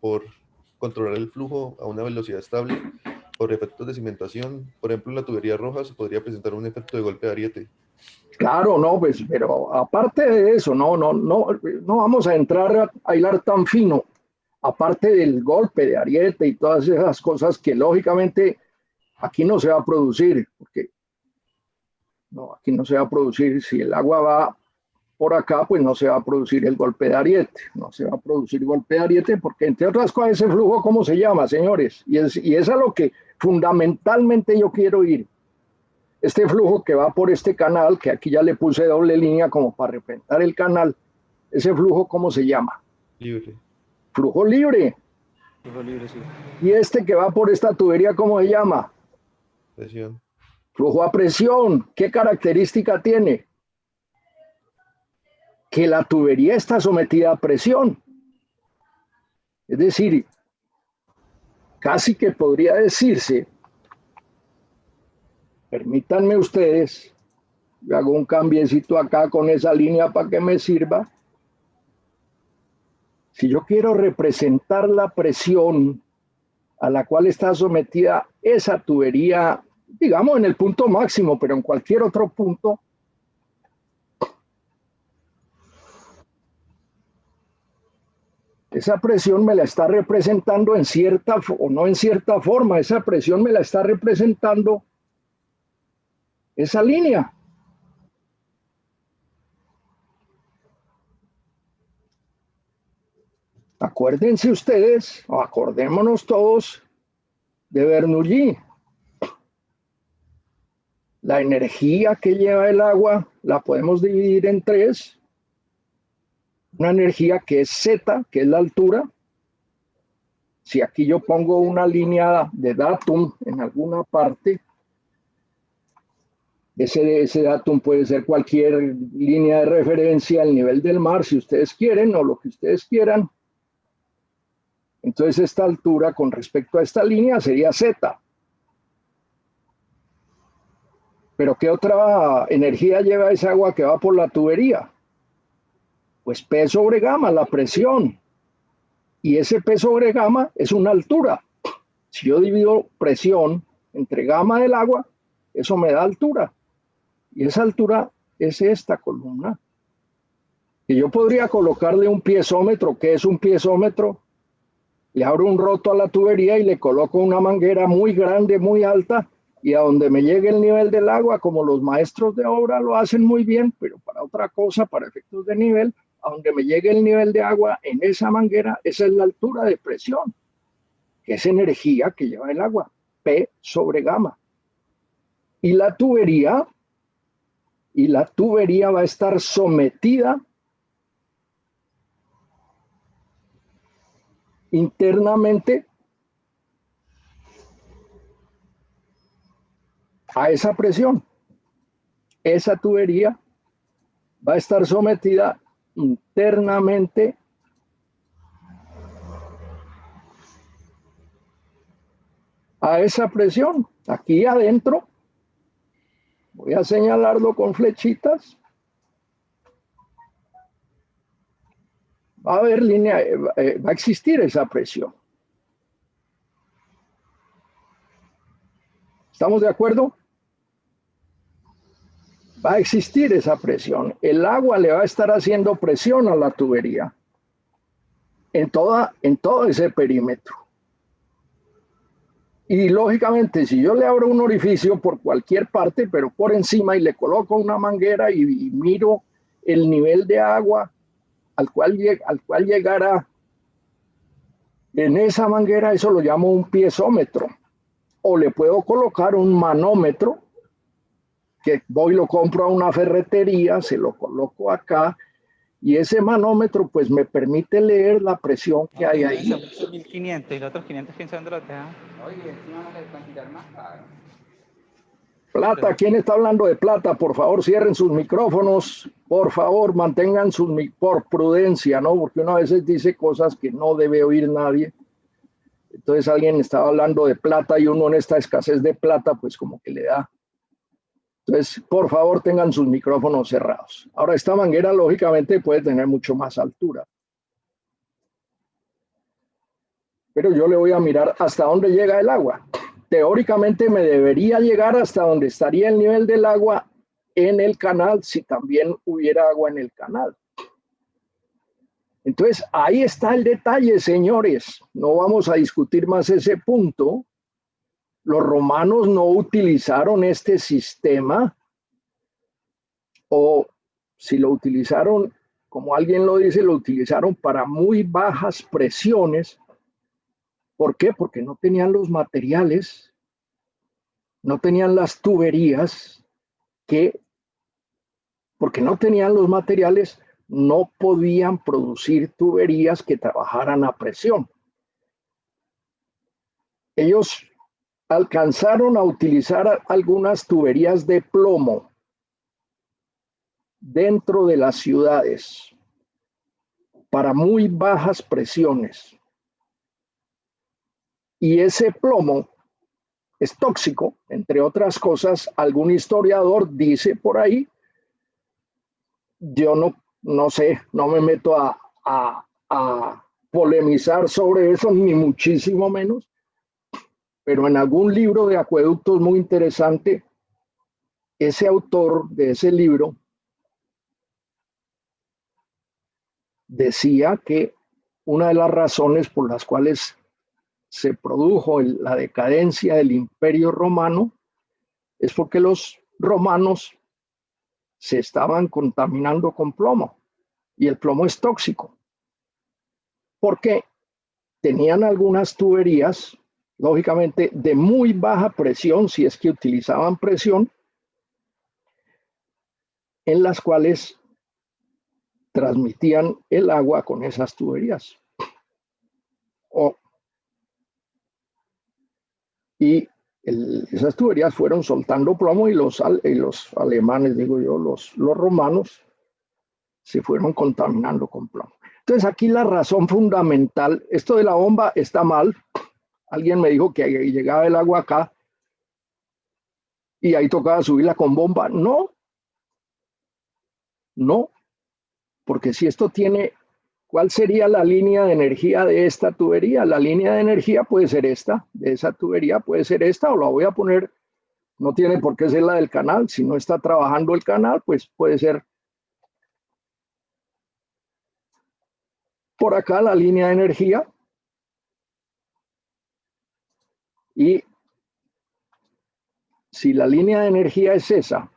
controlar el flujo a una velocidad estable por efectos de cimentación. Por ejemplo, en la tubería roja se podría presentar un efecto de golpe de ariete. Claro, no, pues, pero aparte de eso, no vamos a entrar a hilar tan fino. Aparte del golpe de ariete y todas esas cosas que lógicamente aquí no se va a producir, porque no, aquí no se va a producir. Si el agua va por acá, pues no se va a producir el golpe de ariete, no se va a producir golpe de ariete, porque entre otras cosas ese flujo, ¿cómo se llama, señores? Y es a lo que fundamentalmente yo quiero ir. Este flujo que va por este canal, que aquí ya le puse doble línea como para representar el canal, ese flujo, ¿cómo se llama? Libre. Flujo libre. Flujo libre, sí. Y este que va por esta tubería, ¿cómo se llama? Presión. Flujo a presión. ¿Qué característica tiene? Que la tubería está sometida a presión. Es decir, casi que podría decirse, permítanme ustedes, yo hago un cambiecito acá con esa línea para que me sirva. Si yo quiero representar la presión a la cual está sometida esa tubería, digamos en el punto máximo, pero en cualquier otro punto, esa presión me la está representando en cierta, o no en cierta forma, esa presión me la está representando esa línea. Acuérdense ustedes, o acordémonos todos de Bernoulli. La energía que lleva el agua la podemos dividir en tres. Una energía que es Z, que es la altura. Si aquí yo pongo una línea de datum en alguna parte, ese datum puede ser cualquier línea de referencia al nivel del mar, si ustedes quieren, o lo que ustedes quieran. Entonces esta altura con respecto a esta línea sería Z. Pero ¿qué otra energía lleva esa agua que va por la tubería? Pues P sobre gamma, la presión. Y ese P sobre gamma es una altura. Si yo divido presión entre gamma del agua, eso me da altura. Y esa altura es esta columna. Y yo podría colocarle un piezómetro. ¿Qué es un piezómetro? Le abro un roto a la tubería y le coloco una manguera muy grande, muy alta, y a donde me llegue el nivel del agua, como los maestros de obra lo hacen muy bien, pero para otra cosa, para efectos de nivel, a donde me llegue el nivel de agua en esa manguera, esa es la altura de presión, que es energía que lleva el agua, P sobre gamma. Y la tubería va a estar sometida internamente a esa presión. Esa tubería va a estar sometida internamente a esa presión. Aquí adentro, voy a señalarlo con flechitas, va a haber línea, va a existir esa presión. ¿Estamos de acuerdo? Va a existir esa presión. El agua le va a estar haciendo presión a la tubería en todo ese perímetro. Y lógicamente, si yo le abro un orificio por cualquier parte, pero por encima, y le coloco una manguera y miro el nivel de agua al cual llegará en esa manguera, eso lo llamo un piezómetro. O le puedo colocar un manómetro, que voy y lo compro a una ferretería, se lo coloco acá, y ese manómetro pues me permite leer la presión que hay ahí. 1500 y los otros 500, ¿quién sabe dónde los dejan? Oye, encima no les pueden quitar más caro. Plata, ¿quién está hablando de plata? Por favor, cierren sus micrófonos. Por favor, mantengan por prudencia, ¿no? Porque uno a veces dice cosas que no debe oír nadie. Entonces alguien estaba hablando de plata y uno en esta escasez de plata, pues como que le da. Entonces, por favor, tengan sus micrófonos cerrados. Ahora, esta manguera, lógicamente, puede tener mucho más altura. pero yo le voy a mirar hasta dónde llega el agua. Teóricamente me debería llegar hasta donde estaría el nivel del agua en el canal si también hubiera agua en el canal. Entonces, ahí está el detalle, señores. No vamos a discutir más ese punto. Los romanos no utilizaron este sistema, o si lo utilizaron, como alguien lo dice, lo utilizaron para muy bajas presiones. ¿Por qué? Porque no tenían los materiales, no tenían las tuberías, porque no tenían los materiales, no podían producir tuberías que trabajaran a presión. Ellos alcanzaron a utilizar algunas tuberías de plomo dentro de las ciudades para muy bajas presiones. Y ese plomo es tóxico, entre otras cosas. Algún historiador dice por ahí, yo no sé, no me meto a polemizar sobre eso, ni muchísimo menos, pero en algún libro de acueductos muy interesante, ese autor de ese libro decía que una de las razones por las cuales se produjo la decadencia del Imperio Romano es porque los romanos se estaban contaminando con plomo, y el plomo es tóxico, porque tenían algunas tuberías, lógicamente de muy baja presión, si es que utilizaban presión, en las cuales transmitían el agua con esas tuberías. Esas tuberías fueron soltando plomo, y los alemanes, digo yo, los romanos, se fueron contaminando con plomo. Entonces aquí la razón fundamental, esto de la bomba está mal. Alguien me dijo que llegaba el agua acá y ahí tocaba subirla con bomba. No, porque si esto tiene, ¿cuál sería la línea de energía de esta tubería? La línea de energía puede ser esta, de esa tubería puede ser esta, o la voy a poner, no tiene por qué ser la del canal. Si no está trabajando el canal, pues puede ser por acá la línea de energía. Y si la línea de energía es esa,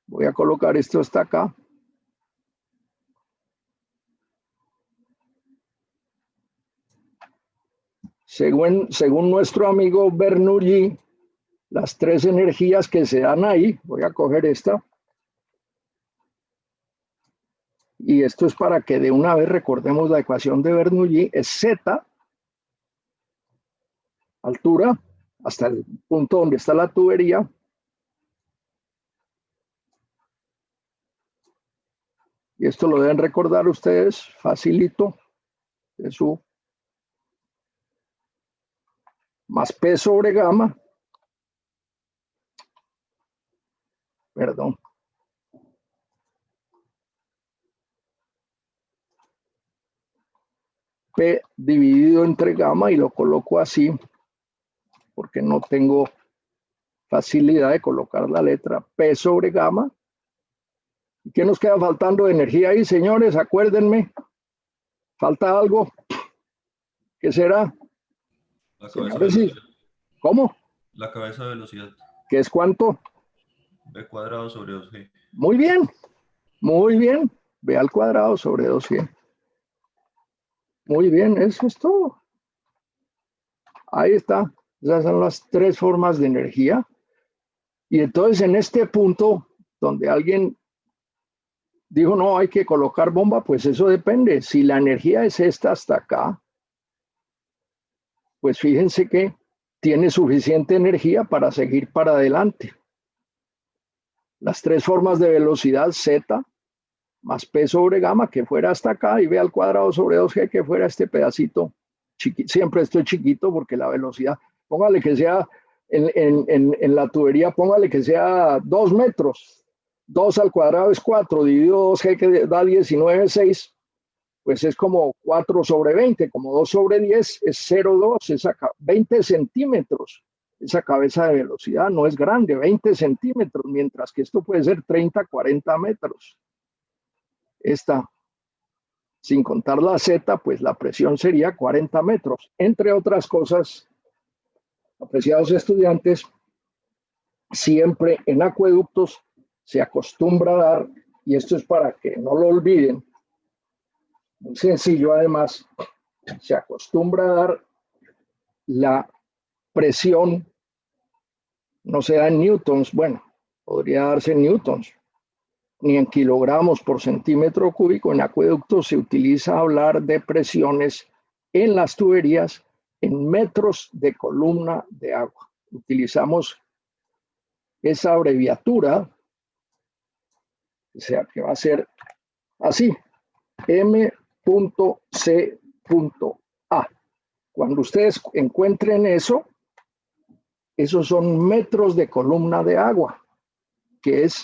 voy a colocar esto hasta acá. Según nuestro amigo Bernoulli, las tres energías que se dan ahí, voy a coger esta, y esto es para que de una vez recordemos la ecuación de Bernoulli, es Z, altura, hasta el punto donde está la tubería, y esto lo deben recordar ustedes, facilito, eso, más P sobre gamma, perdón, P dividido entre gamma, y lo coloco así, porque no tengo facilidad de colocar la letra P sobre gamma. ¿Y qué nos queda faltando de energía ahí, señores? Acuérdenme, falta algo. ¿Qué será? La cabeza de velocidad. ¿Cómo? La cabeza de velocidad. ¿Qué es cuánto? B cuadrado sobre 2G. Muy bien, muy bien. B al cuadrado sobre 2G. Muy bien, eso es todo. Ahí está. Esas son las tres formas de energía. Y entonces en este punto, donde alguien dijo, no, hay que colocar bomba, pues eso depende. Si la energía es esta hasta acá, pues fíjense que tiene suficiente energía para seguir para adelante. Las tres formas de velocidad, Z, más P sobre gamma, que fuera hasta acá, y B al cuadrado sobre 2G, que fuera este pedacito chiquito. Siempre esto es chiquito porque la velocidad, póngale que sea, en la tubería, póngale que sea 2 metros. 2 al cuadrado es 4, dividido 2G, que da 19,6, pues es como 4/20, como 2/10, es 0,2, es 20 centímetros. Esa cabeza de velocidad no es grande, 20 centímetros, mientras que esto puede ser 30, 40 metros. Esta, sin contar la Z, pues la presión sería 40 metros. Entre otras cosas, apreciados estudiantes, siempre en acueductos se acostumbra a dar, y esto es para que no lo olviden, muy sencillo además, se acostumbra a dar la presión, no se da en newtons, bueno, podría darse en newtons, ni en kilogramos por centímetro cúbico. En acueductos se utiliza hablar de presiones en las tuberías en metros de columna de agua. Utilizamos esa abreviatura, o sea, que va a ser así, M.C.A. Cuando ustedes encuentren eso, esos son metros de columna de agua, que es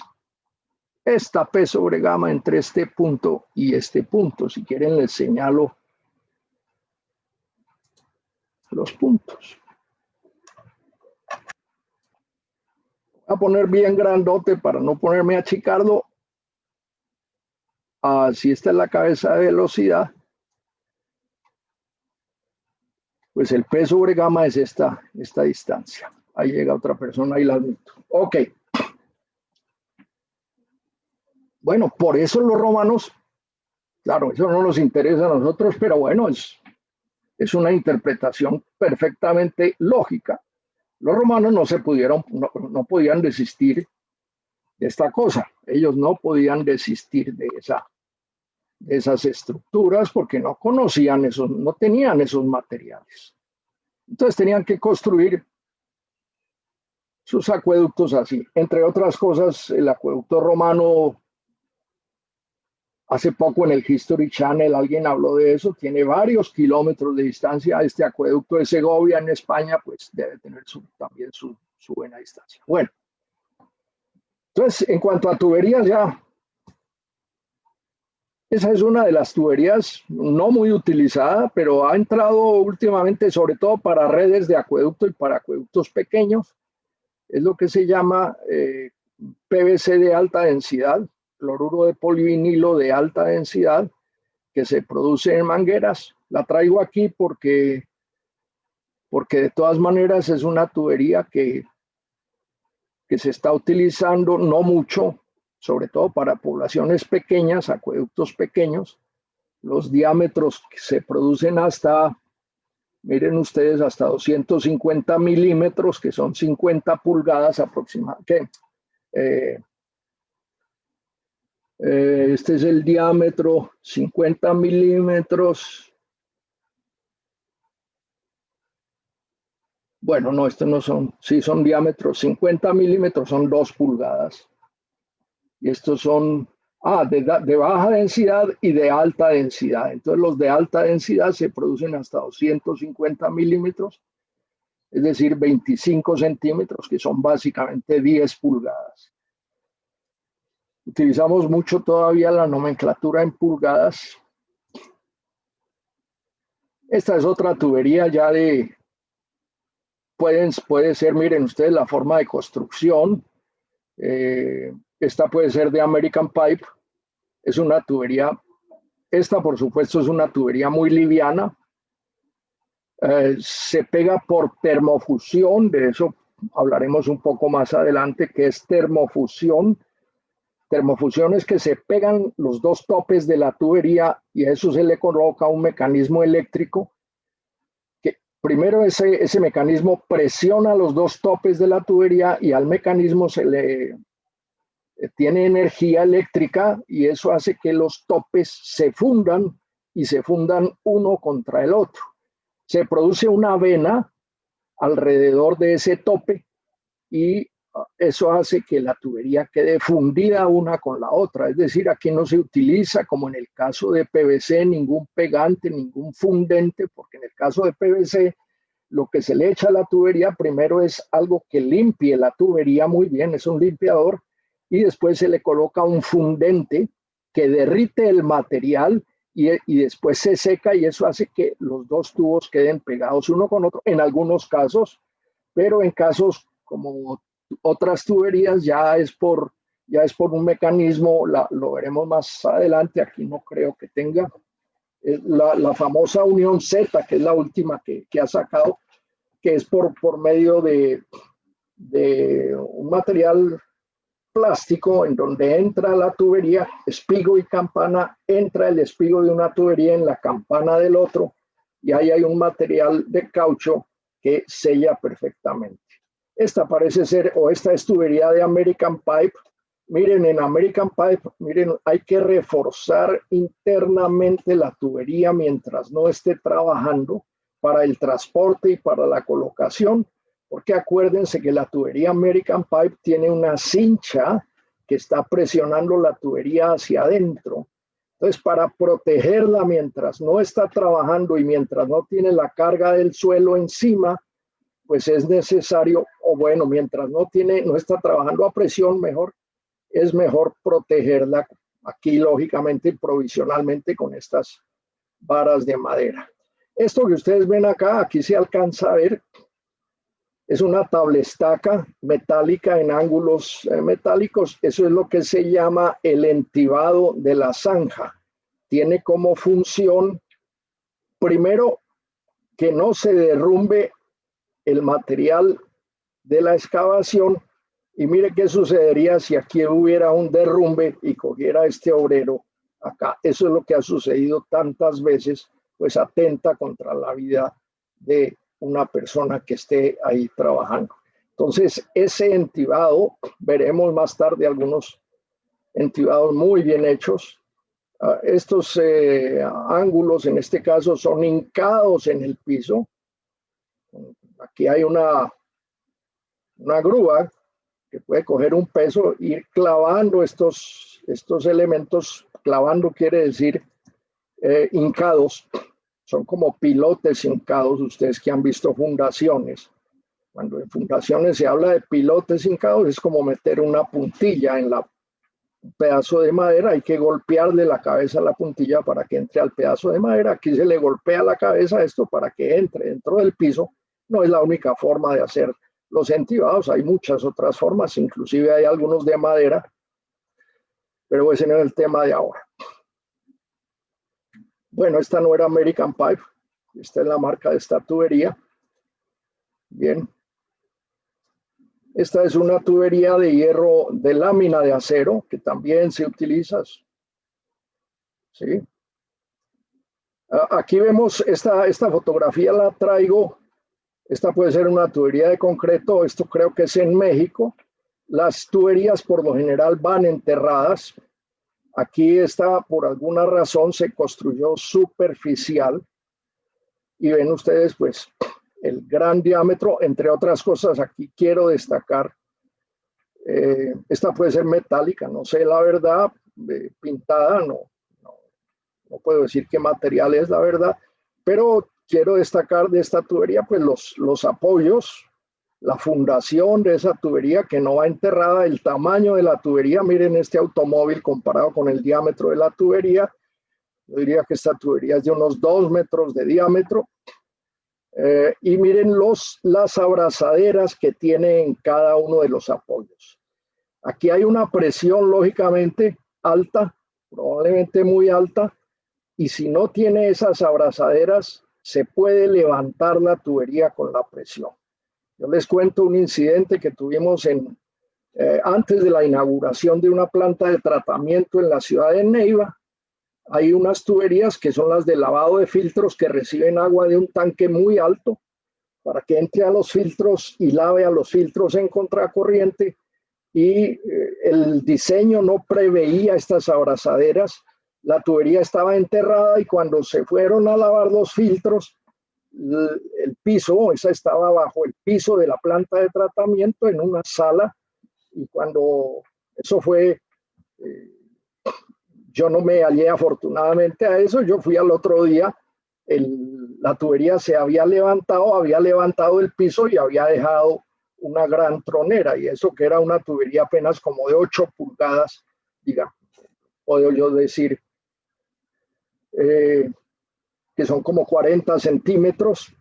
esta P sobre gamma entre este punto y este punto. Si quieren les señalo los puntos. Voy a poner bien grandote para no ponerme a achicarlo. Si esta es la cabeza de velocidad, pues el P sobre gamma es esta distancia. Ahí llega otra persona y la admito. Ok. Bueno, por eso los romanos, claro, eso no nos interesa a nosotros, pero bueno, es una interpretación perfectamente lógica. Los romanos no podían desistir de esta cosa. Ellos no podían desistir de esas estructuras porque no conocían no tenían esos materiales. Entonces tenían que construir sus acueductos así. Entre otras cosas, el acueducto romano, hace poco en el History Channel alguien habló de eso, tiene varios kilómetros de distancia. Este acueducto de Segovia en España, pues debe tener también su buena distancia. Bueno, entonces en cuanto a tuberías ya, esa es una de las tuberías no muy utilizada, pero ha entrado últimamente sobre todo para redes de acueducto y para acueductos pequeños. Es lo que se llama PVC de alta densidad, cloruro de polivinilo de alta densidad, que se produce en mangueras. La traigo aquí porque de todas maneras es una tubería que se está utilizando no mucho, sobre todo para poblaciones pequeñas, acueductos pequeños. Los diámetros que se producen hasta, miren ustedes, hasta 250 milímetros, que son 50 pulgadas aproximadamente. Este es el diámetro, 50 milímetros. Bueno, no, estos no son, sí son diámetros, 50 milímetros son 2 pulgadas. Y estos son de baja densidad y de alta densidad. Entonces los de alta densidad se producen hasta 250 milímetros, es decir, 25 centímetros, que son básicamente 10 pulgadas. Utilizamos mucho todavía la nomenclatura en pulgadas. Esta es otra tubería ya puede ser, miren ustedes, la forma de construcción. Esta puede ser de American Pipe. Es una tubería, esta por supuesto es una tubería muy liviana. Se pega por termofusión, de eso hablaremos un poco más adelante, que es termofusión. Termofusión es que se pegan los dos topes de la tubería y a eso se le coloca un mecanismo eléctrico que primero ese mecanismo presiona los dos topes de la tubería y al mecanismo se le tiene energía eléctrica y eso hace que los topes se fundan y se fundan uno contra el otro. Se produce una vena alrededor de ese tope y eso hace que la tubería quede fundida una con la otra. Es decir, aquí no se utiliza, como en el caso de PVC, ningún pegante, ningún fundente, porque en el caso de PVC lo que se le echa a la tubería primero es algo que limpie la tubería muy bien, es un limpiador, y después se le coloca un fundente que derrite el material y después se seca y eso hace que los dos tubos queden pegados uno con otro en algunos casos, pero en casos como otras tuberías ya es por un mecanismo, lo veremos más adelante, aquí no creo que tenga, la famosa unión Z, que es la última que ha sacado, que es por medio de un material plástico en donde entra la tubería, espigo y campana, entra el espigo de una tubería en la campana del otro y ahí hay un material de caucho que sella perfectamente. Esta parece ser, o esta es tubería de American Pipe. Miren, en American Pipe, miren, hay que reforzar internamente la tubería mientras no esté trabajando para el transporte y para la colocación, porque acuérdense que la tubería American Pipe tiene una cincha que está presionando la tubería hacia adentro. Entonces, para protegerla mientras no está trabajando y mientras no tiene la carga del suelo encima, pues es necesario, o bueno, mientras no está trabajando a presión, es mejor protegerla aquí, lógicamente y provisionalmente, con estas varas de madera. Esto que ustedes ven acá, aquí se alcanza a ver, es una tablestaca metálica en ángulos metálicos. Eso es lo que se llama el entibado de la zanja. Tiene como función, primero, que no se derrumbe el material de la excavación. Y mire qué sucedería si aquí hubiera un derrumbe y cogiera este obrero acá. Eso es lo que ha sucedido tantas veces, pues atenta contra la vida de una persona que esté ahí trabajando. Entonces, ese entibado, veremos más tarde algunos entibados muy bien hechos. Estos ángulos, en este caso, son hincados en el piso. Aquí hay una grúa que puede coger un peso, ir clavando estos elementos. Clavando quiere decir hincados. Son como pilotes hincados, ustedes que han visto fundaciones. Cuando en fundaciones se habla de pilotes hincados, es como meter una puntilla en un pedazo de madera. Hay que golpearle la cabeza a la puntilla para que entre al pedazo de madera. Aquí se le golpea la cabeza a esto para que entre dentro del piso. No es la única forma de hacer los entibados, hay muchas otras formas, inclusive hay algunos de madera, pero ese no es el tema de ahora. Bueno, esta no era American Pipe, esta es la marca de esta tubería. Bien. Esta es una tubería de hierro de lámina de acero que también se utiliza. ¿Sí? Aquí vemos esta fotografía, la traigo. Esta puede ser una tubería de concreto, esto creo que es en México. Las tuberías por lo general van enterradas. Aquí esta, por alguna razón, se construyó superficial. Y ven ustedes, pues, el gran diámetro, entre otras cosas, aquí quiero destacar. Esta puede ser metálica, no sé la verdad, pintada, no puedo decir qué material es la verdad, pero quiero destacar de esta tubería, pues los apoyos, la fundación de esa tubería que no va enterrada, el tamaño de la tubería. Miren este automóvil comparado con el diámetro de la tubería. Yo diría que esta tubería es de unos 2 metros de diámetro. Y miren las abrazaderas que tiene en cada uno de los apoyos. Aquí hay una presión lógicamente alta, probablemente muy alta, y si no tiene esas abrazaderas, se puede levantar la tubería con la presión. Yo les cuento un incidente que tuvimos antes de la inauguración de una planta de tratamiento en la ciudad de Neiva. Hay unas tuberías que son las de lavado de filtros que reciben agua de un tanque muy alto para que entre a los filtros y lave a los filtros en contracorriente. Y el diseño no preveía estas abrazaderas. La tubería estaba enterrada y cuando se fueron a lavar los filtros, el piso, esa estaba bajo el piso de la planta de tratamiento en una sala. Y cuando eso fue, yo no me hallé afortunadamente a eso, yo fui al otro día, la tubería se había levantado el piso y había dejado una gran tronera, y eso que era una tubería apenas como de 8 pulgadas, digamos, puedo yo decir. que son como 40 centímetros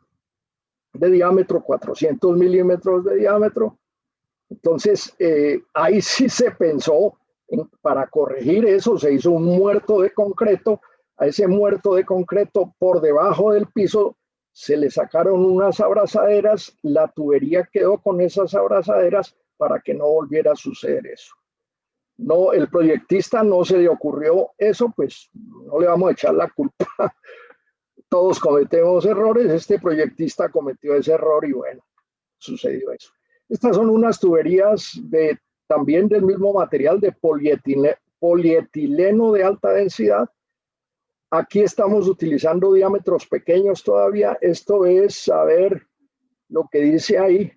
de diámetro, 400 milímetros de diámetro. Entonces, ahí sí se pensó, para corregir eso, se hizo un muerto de concreto. A ese muerto de concreto, por debajo del piso, se le sacaron unas abrazaderas, la tubería quedó con esas abrazaderas para que no volviera a suceder eso. No, el proyectista no se le ocurrió eso, pues no le vamos a echar la culpa. Todos cometemos errores, este proyectista cometió ese error y bueno, sucedió eso. Estas son unas tuberías también del mismo material, de polietileno de alta densidad. Aquí estamos utilizando diámetros pequeños todavía. Esto es, a ver, lo que dice ahí,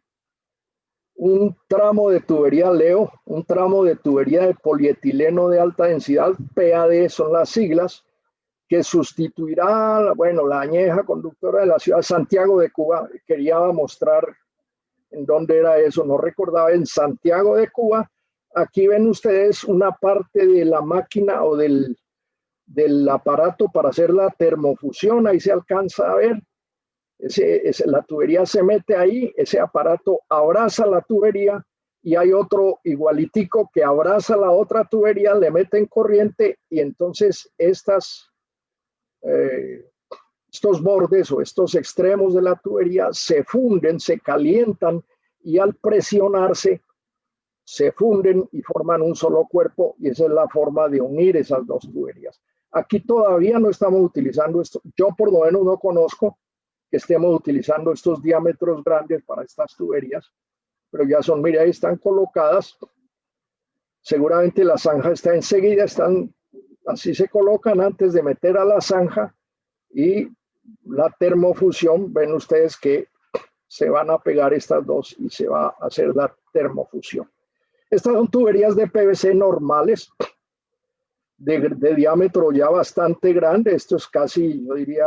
un tramo de tubería, leo, un tramo de tubería de polietileno de alta densidad, PAD son las siglas, que sustituirá, bueno, la añeja conductora de la ciudad de Santiago de Cuba. Quería mostrar en dónde era eso, no recordaba, en Santiago de Cuba. Aquí ven ustedes una parte de la máquina o del aparato para hacer la termofusión, ahí se alcanza a ver, la tubería se mete ahí, ese aparato abraza la tubería y hay otro igualitico que abraza la otra tubería, le meten corriente y entonces estos bordes o estos extremos de la tubería se funden, se calientan y al presionarse se funden y forman un solo cuerpo y esa es la forma de unir esas dos tuberías. Aquí todavía no estamos utilizando esto. Yo por lo menos no conozco que estemos utilizando estos diámetros grandes para estas tuberías, pero ya son, mira, ahí están colocadas. Seguramente la zanja está enseguida, así se colocan antes de meter a la zanja y la termofusión, ven ustedes que se van a pegar estas dos y se va a hacer la termofusión. Estas son tuberías de PVC normales, de diámetro ya bastante grande. Esto es casi, yo diría,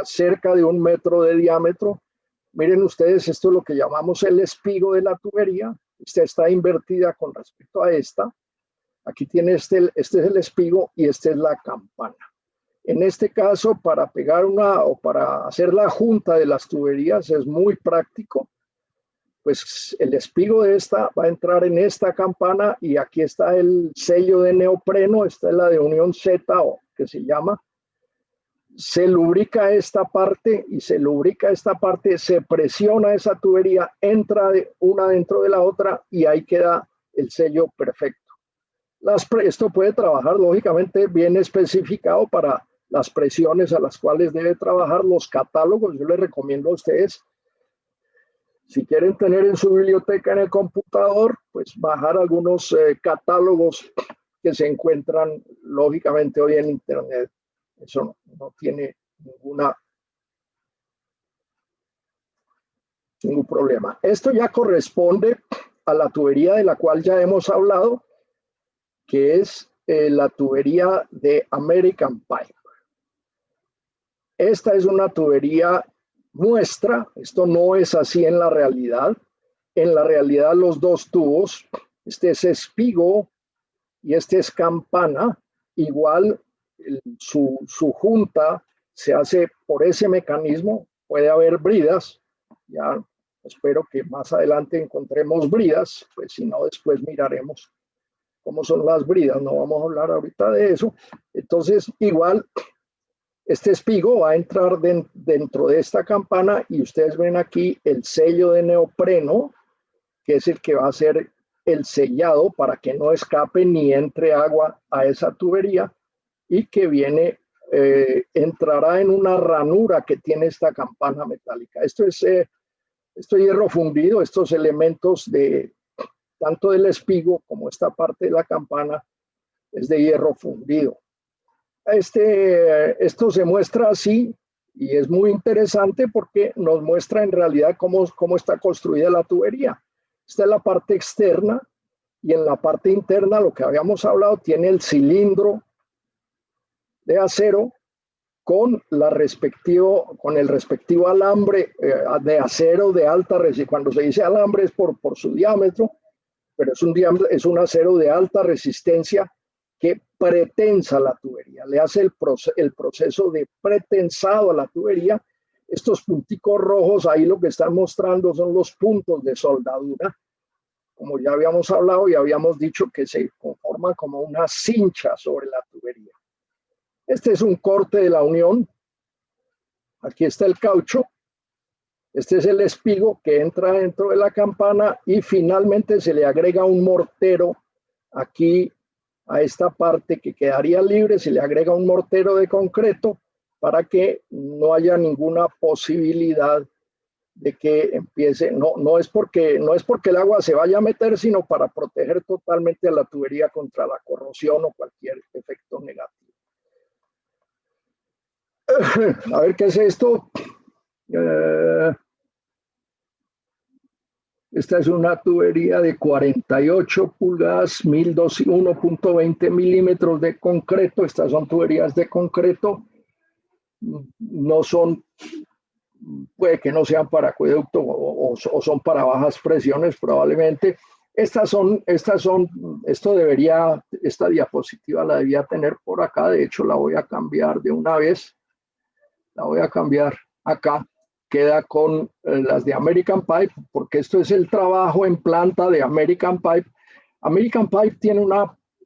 cerca de 1 metro de diámetro. Miren ustedes, esto es lo que llamamos el espigo de la tubería. Esta está invertida con respecto a esta. Aquí tiene este es el espigo y esta es la campana. En este caso, para pegar para hacer la junta de las tuberías es muy práctico. Pues el espigo de esta va a entrar en esta campana y aquí está el sello de neopreno, esta es la de unión Z o que se llama. Se lubrica esta parte y se lubrica esta parte, se presiona esa tubería, entra una dentro de la otra y ahí queda el sello perfecto. Esto puede trabajar lógicamente bien especificado para las presiones a las cuales debe trabajar los catálogos. Yo les recomiendo a ustedes, si quieren tener en su biblioteca en el computador, pues bajar algunos catálogos que se encuentran lógicamente hoy en Internet. Eso no tiene ningún problema. Esto ya corresponde a la tubería de la cual ya hemos hablado, que es la tubería de American Pipe. Esta es una tubería muestra, esto no es así en la realidad. En la realidad los dos tubos, este es espigo y este es campana, igual su junta se hace por ese mecanismo, puede haber bridas, ya espero que más adelante encontremos bridas, pues si no después miraremos cómo son las bridas, no vamos a hablar ahorita de eso. Entonces igual este espigo va a entrar dentro de esta campana y ustedes ven aquí el sello de neopreno, que es el que va a hacer el sellado para que no escape ni entre agua a esa tubería y que entrará en una ranura que tiene esta campana metálica. Esto es hierro fundido, estos elementos tanto del espigo como esta parte de la campana es de hierro fundido. Esto se muestra así y es muy interesante porque nos muestra en realidad cómo está construida la tubería. Esta es la parte externa y en la parte interna, lo que habíamos hablado, tiene el cilindro de acero con el respectivo alambre de acero de alta resistencia. Cuando se dice alambre es por su diámetro, pero es un acero de alta resistencia que pretensa la tubería, le hace el proceso de pretensado a la tubería. Estos punticos rojos ahí lo que están mostrando son los puntos de soldadura, como ya habíamos hablado y habíamos dicho que se conforman como una cincha sobre la tubería. Este es un corte de la unión. Aquí está el caucho. Este es el espigo que entra dentro de la campana y finalmente se le agrega un mortero aquí a esta parte que quedaría libre. Se le agrega un mortero de concreto para que no haya ninguna posibilidad de que empiece. No es porque el agua se vaya a meter, sino para proteger totalmente a la tubería contra la corrosión o cualquier efecto negativo. A ver, ¿qué es esto? Esta es una tubería de 48 pulgadas, 1.20 milímetros de concreto. Estas son tuberías de concreto. No son, puede que no sean para acueducto o son para bajas presiones probablemente. Esta diapositiva la debía tener por acá. De hecho, la voy a cambiar de una vez. La voy a cambiar acá. Queda con las de American Pipe, porque esto es el trabajo en planta de American Pipe. American Pipe tiene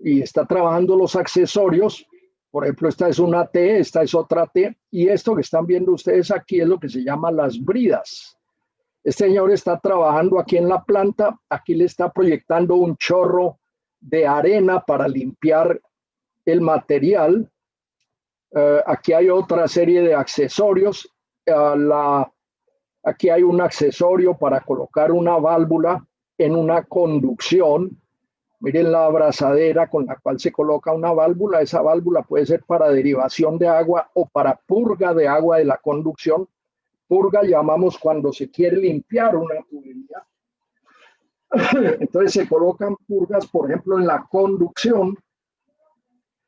y está trabajando los accesorios. Por ejemplo, esta es una T, esta es otra T, y esto que están viendo ustedes aquí es lo que se llama las bridas. Este señor está trabajando aquí en la planta, aquí le está proyectando un chorro de arena para limpiar el material. Aquí hay otra serie de accesorios. Aquí hay un accesorio para colocar una válvula en una conducción. Miren la abrazadera con la cual se coloca una válvula. Esa válvula puede ser para derivación de agua o para purga de agua de la conducción. Purga llamamos cuando se quiere limpiar una tubería. Entonces se colocan purgas, por ejemplo, en la conducción,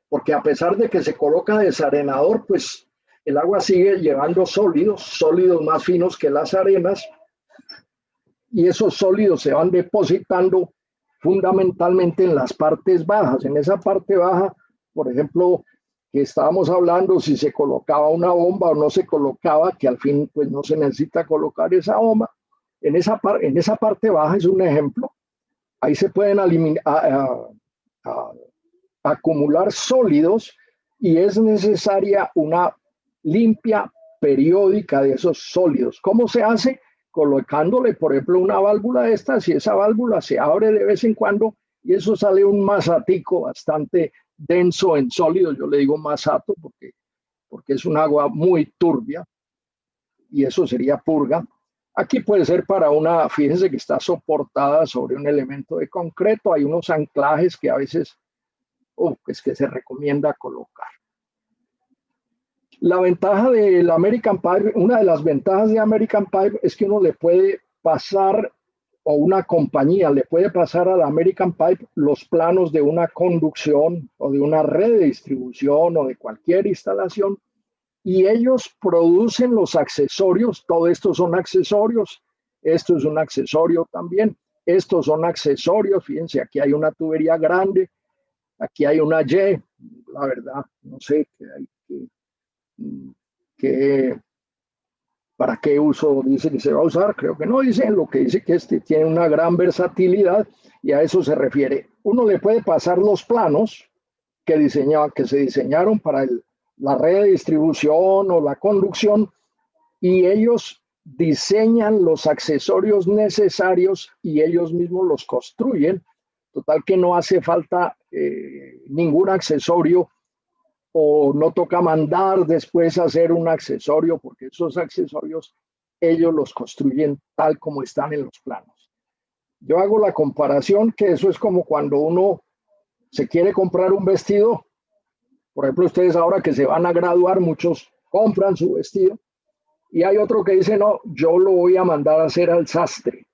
porque a pesar de que se coloca desarenador, pues el agua sigue llevando sólidos más finos que las arenas, y esos sólidos se van depositando fundamentalmente en las partes bajas. En esa parte baja, por ejemplo, que estábamos hablando, si se colocaba una bomba o no se colocaba, que al fin pues no se necesita colocar esa bomba. En esa parte baja es un ejemplo. Ahí se pueden acumular sólidos y es necesaria una limpia periódica de esos sólidos. ¿Cómo se hace? Colocándole, por ejemplo, una válvula de estas, y esa válvula se abre de vez en cuando y eso sale un masatico bastante denso en sólidos. Yo le digo masato porque es un agua muy turbia y eso sería purga. Aquí puede ser para fíjense que está soportada sobre un elemento de concreto. Hay unos anclajes que a veces es que se recomienda colocar. La ventaja del American Pipe, una de las ventajas de American Pipe es que uno le puede pasar, o una compañía le puede pasar a la American Pipe los planos de una conducción o de una red de distribución o de cualquier instalación, y ellos producen los accesorios. Todo esto son accesorios. Esto es un accesorio también. Estos son accesorios. Fíjense, aquí hay una tubería grande. Aquí hay una Y. La verdad, no sé para qué uso dice que se va a usar. Creo que no dice. Lo que dice que tiene una gran versatilidad y a eso se refiere. Uno le puede pasar los planos que se diseñaron para la red de distribución o la conducción, y ellos diseñan los accesorios necesarios y ellos mismos los construyen. Total que no hace falta ningún accesorio, o no toca mandar después hacer un accesorio, porque esos accesorios ellos los construyen tal como están en los planos. Yo hago la comparación que eso es como cuando uno se quiere comprar un vestido. Por ejemplo, ustedes ahora que se van a graduar, muchos compran su vestido y hay otro que dice, no, yo lo voy a mandar a hacer al sastre.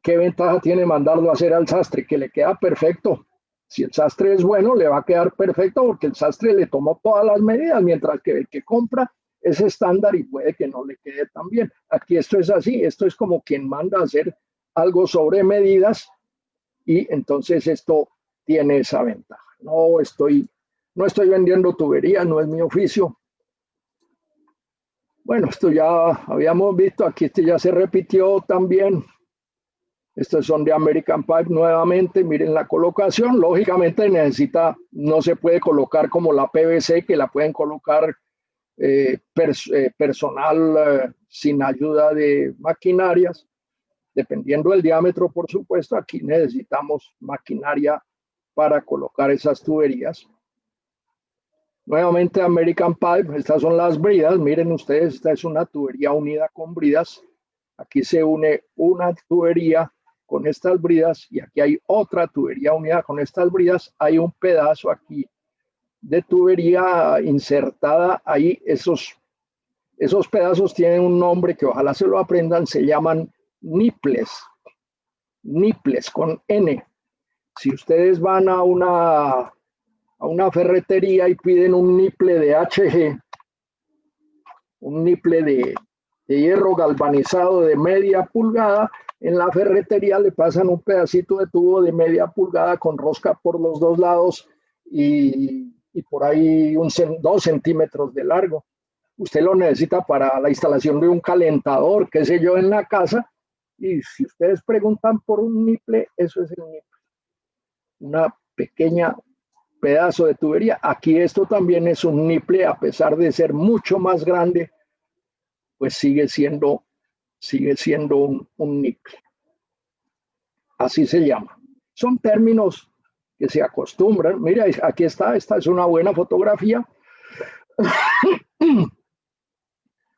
¿Qué ventaja tiene mandarlo a hacer al sastre? Que le queda perfecto. Si el sastre es bueno, le va a quedar perfecto porque el sastre le tomó todas las medidas, mientras que el que compra es estándar y puede que no le quede tan bien. Aquí esto es así, esto es como quien manda a hacer algo sobre medidas y entonces esto tiene esa ventaja. no estoy vendiendo tuberías, no es mi oficio. Bueno, esto ya habíamos visto, aquí este ya se repitió también. Estos son de American Pipe nuevamente, miren la colocación, lógicamente no se puede colocar como la PVC, que la pueden colocar personal sin ayuda de maquinarias, dependiendo del diámetro, por supuesto. Aquí necesitamos maquinaria para colocar esas tuberías. Nuevamente American Pipe, estas son las bridas, miren ustedes, esta es una tubería unida con bridas. Aquí se une una tubería con estas bridas y aquí hay otra tubería unida con estas bridas. Hay un pedazo aquí de tubería insertada ahí. Esos pedazos tienen un nombre que ojalá se lo aprendan, se llaman niples con N. Si ustedes van a una ferretería y piden un niple de HG, un niple de hierro galvanizado de media pulgada, en la ferretería le pasan un pedacito de tubo de media pulgada con rosca por los dos lados y por ahí 2 centímetros de largo. Usted lo necesita para la instalación de un calentador, qué sé yo, en la casa. Y si ustedes preguntan por un niple, eso es el niple. Una pequeña pedazo de tubería. Aquí esto también es un niple, a pesar de ser mucho más grande, pues sigue siendo un niple. Así se llama. Son términos que se acostumbran. Mira, aquí esta es una buena fotografía.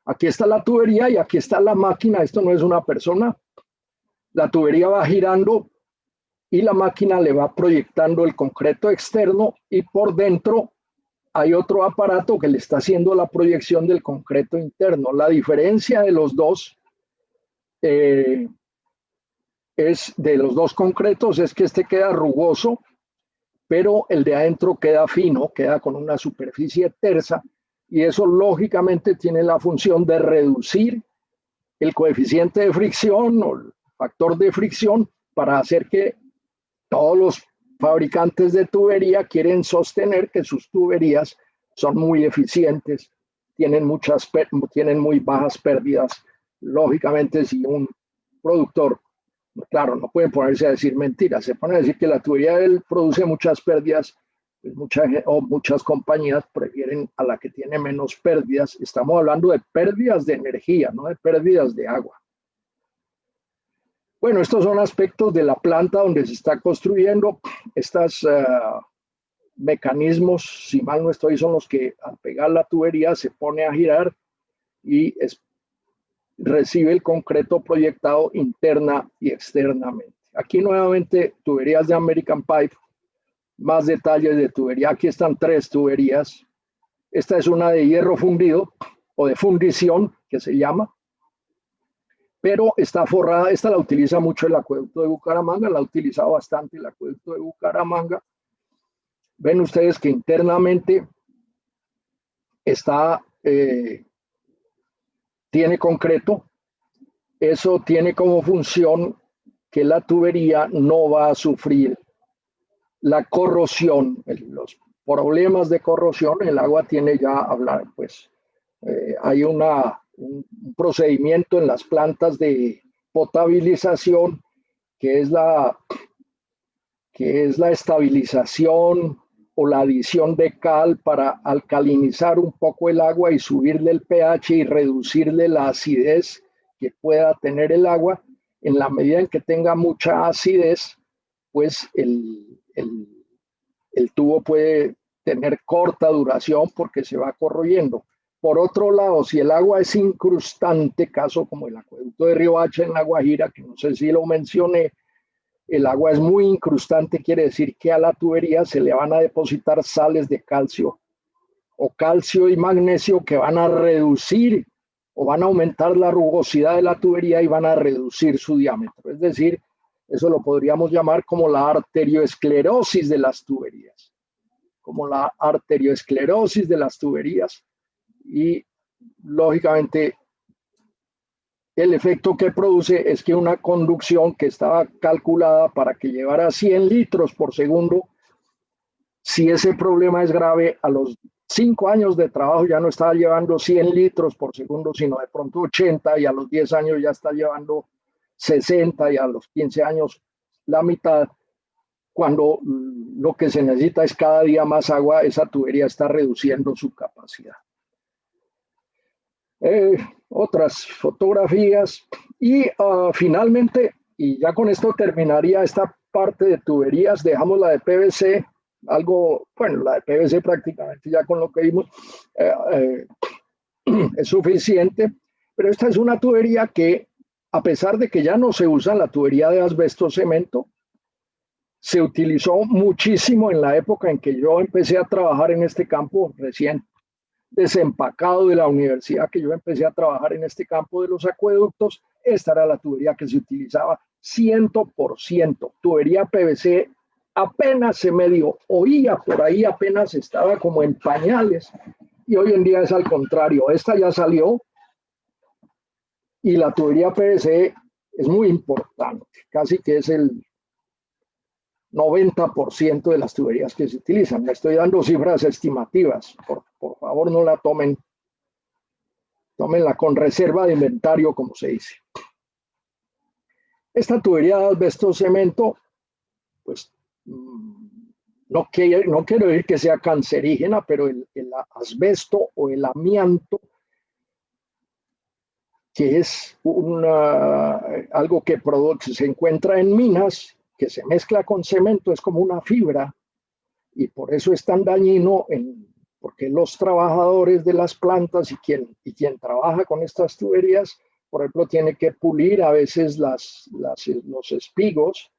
Aquí está la tubería y aquí está la máquina. Esto no es una persona. La tubería va girando y la máquina le va proyectando el concreto externo y por dentro hay otro aparato que le está haciendo la proyección del concreto interno. La diferencia de los dos concretos es que este queda rugoso, pero el de adentro queda fino, queda con una superficie tersa, y eso lógicamente tiene la función de reducir el coeficiente de fricción o el factor de fricción para hacer que todos los fabricantes de tubería quieren sostener que sus tuberías son muy eficientes, tienen muy bajas pérdidas. Lógicamente, si un productor, claro, no pueden ponerse a decir mentiras, se pone a decir que la tubería de él produce muchas pérdidas, pues muchas compañías prefieren a la que tiene menos pérdidas. Estamos hablando de pérdidas de energía, no de pérdidas de agua. Bueno, estos son aspectos de la planta donde se está construyendo. Estos mecanismos, si mal no estoy, son los que al pegar la tubería se pone a girar y recibe el concreto proyectado interna y externamente. Aquí nuevamente tuberías de American Pipe, más detalles de tubería. Aquí están 3 tuberías. Esta es una de hierro fundido o de fundición que se llama, pero está forrada. Esta la utiliza mucho el acueducto de Bucaramanga, la ha utilizado bastante el acueducto de Bucaramanga. Ven ustedes que internamente tiene concreto. Eso tiene como función que la tubería no va a sufrir la corrosión, los problemas de corrosión. El agua tiene ya, hay un procedimiento en las plantas de potabilización que es la estabilización o la adición de cal para alcalinizar un poco el agua y subirle el pH y reducirle la acidez que pueda tener el agua. En la medida en que tenga mucha acidez, pues el tubo puede tener corta duración porque se va corroyendo. Por otro lado, si el agua es incrustante, caso como el acueducto de Riohacha en La Guajira, que no sé si lo mencioné, el agua es muy incrustante, quiere decir que a la tubería se le van a depositar sales de calcio o calcio y magnesio que van a reducir o van a aumentar la rugosidad de la tubería y van a reducir su diámetro. Es decir, eso lo podríamos llamar como la arterioesclerosis de las tuberías. Y lógicamente el efecto que produce es que una conducción que estaba calculada para que llevara 100 litros por segundo Si ese problema es grave, a los 5 años de trabajo ya no estaba llevando 100 litros por segundo, sino de pronto 80, y a los 10 años ya está llevando 60, y a los 15 años la mitad. Cuando lo que se necesita es cada día más agua, esa tubería está reduciendo su capacidad. Otras fotografías. Y finalmente, y ya con esto terminaría esta parte de tuberías, dejamos la de PVC, algo, bueno, la de PVC prácticamente ya con lo que vimos es suficiente, pero esta es una tubería que, a pesar de que ya no se usa, la tubería de asbesto cemento, se utilizó muchísimo en la época en que yo empecé a trabajar en este campo, recién desempacado de la universidad, que yo empecé a trabajar en este campo de los acueductos. Esta era la tubería que se utilizaba 100%. Tubería PVC apenas se medio oía por ahí, apenas estaba como en pañales, y hoy en día es al contrario. Esta ya salió y la tubería PVC es muy importante, casi que es el 90% de las tuberías que se utilizan. Le estoy dando cifras estimativas, por favor no la tomen, tómenla con reserva de inventario, como se dice. Esta tubería de asbesto cemento, pues no quiero decir que sea cancerígena, pero el asbesto o el amianto, que es algo que se encuentra en minas, que se mezcla con cemento, es como una fibra, y por eso es tan dañino, porque los trabajadores de las plantas y quien trabaja con estas tuberías, por ejemplo, tiene que pulir a veces los espigos,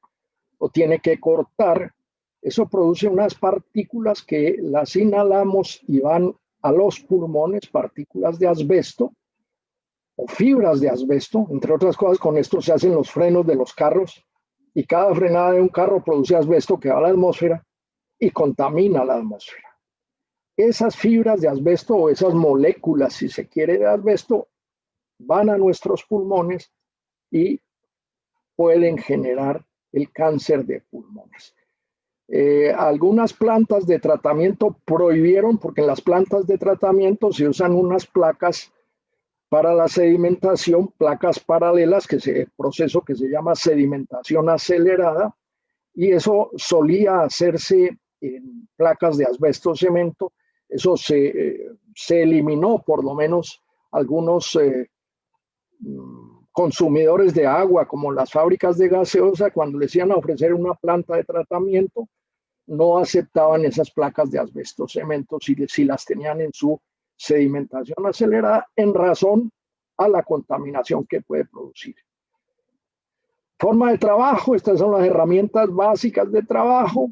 o tiene que cortar. Eso produce unas partículas que las inhalamos y van a los pulmones, partículas de asbesto o fibras de asbesto. Entre otras cosas, con esto se hacen los frenos de los carros, y cada frenada de un carro produce asbesto que va a la atmósfera y contamina la atmósfera. Esas fibras de asbesto, o esas moléculas, si se quiere, de asbesto, van a nuestros pulmones y pueden generar el cáncer de pulmones. Algunas plantas de tratamiento prohibieron, porque en las plantas de tratamiento se usan unas placas para la sedimentación, placas paralelas, que es el proceso que se llama sedimentación acelerada, y eso solía hacerse en placas de asbesto cemento. Eso se eliminó, por lo menos algunos consumidores de agua, como las fábricas de gaseosa, cuando les iban a ofrecer una planta de tratamiento, no aceptaban esas placas de asbesto cemento si las tenían en su sedimentación acelerada, en razón a la contaminación que puede producir. Forma de trabajo: estas son las herramientas básicas de trabajo.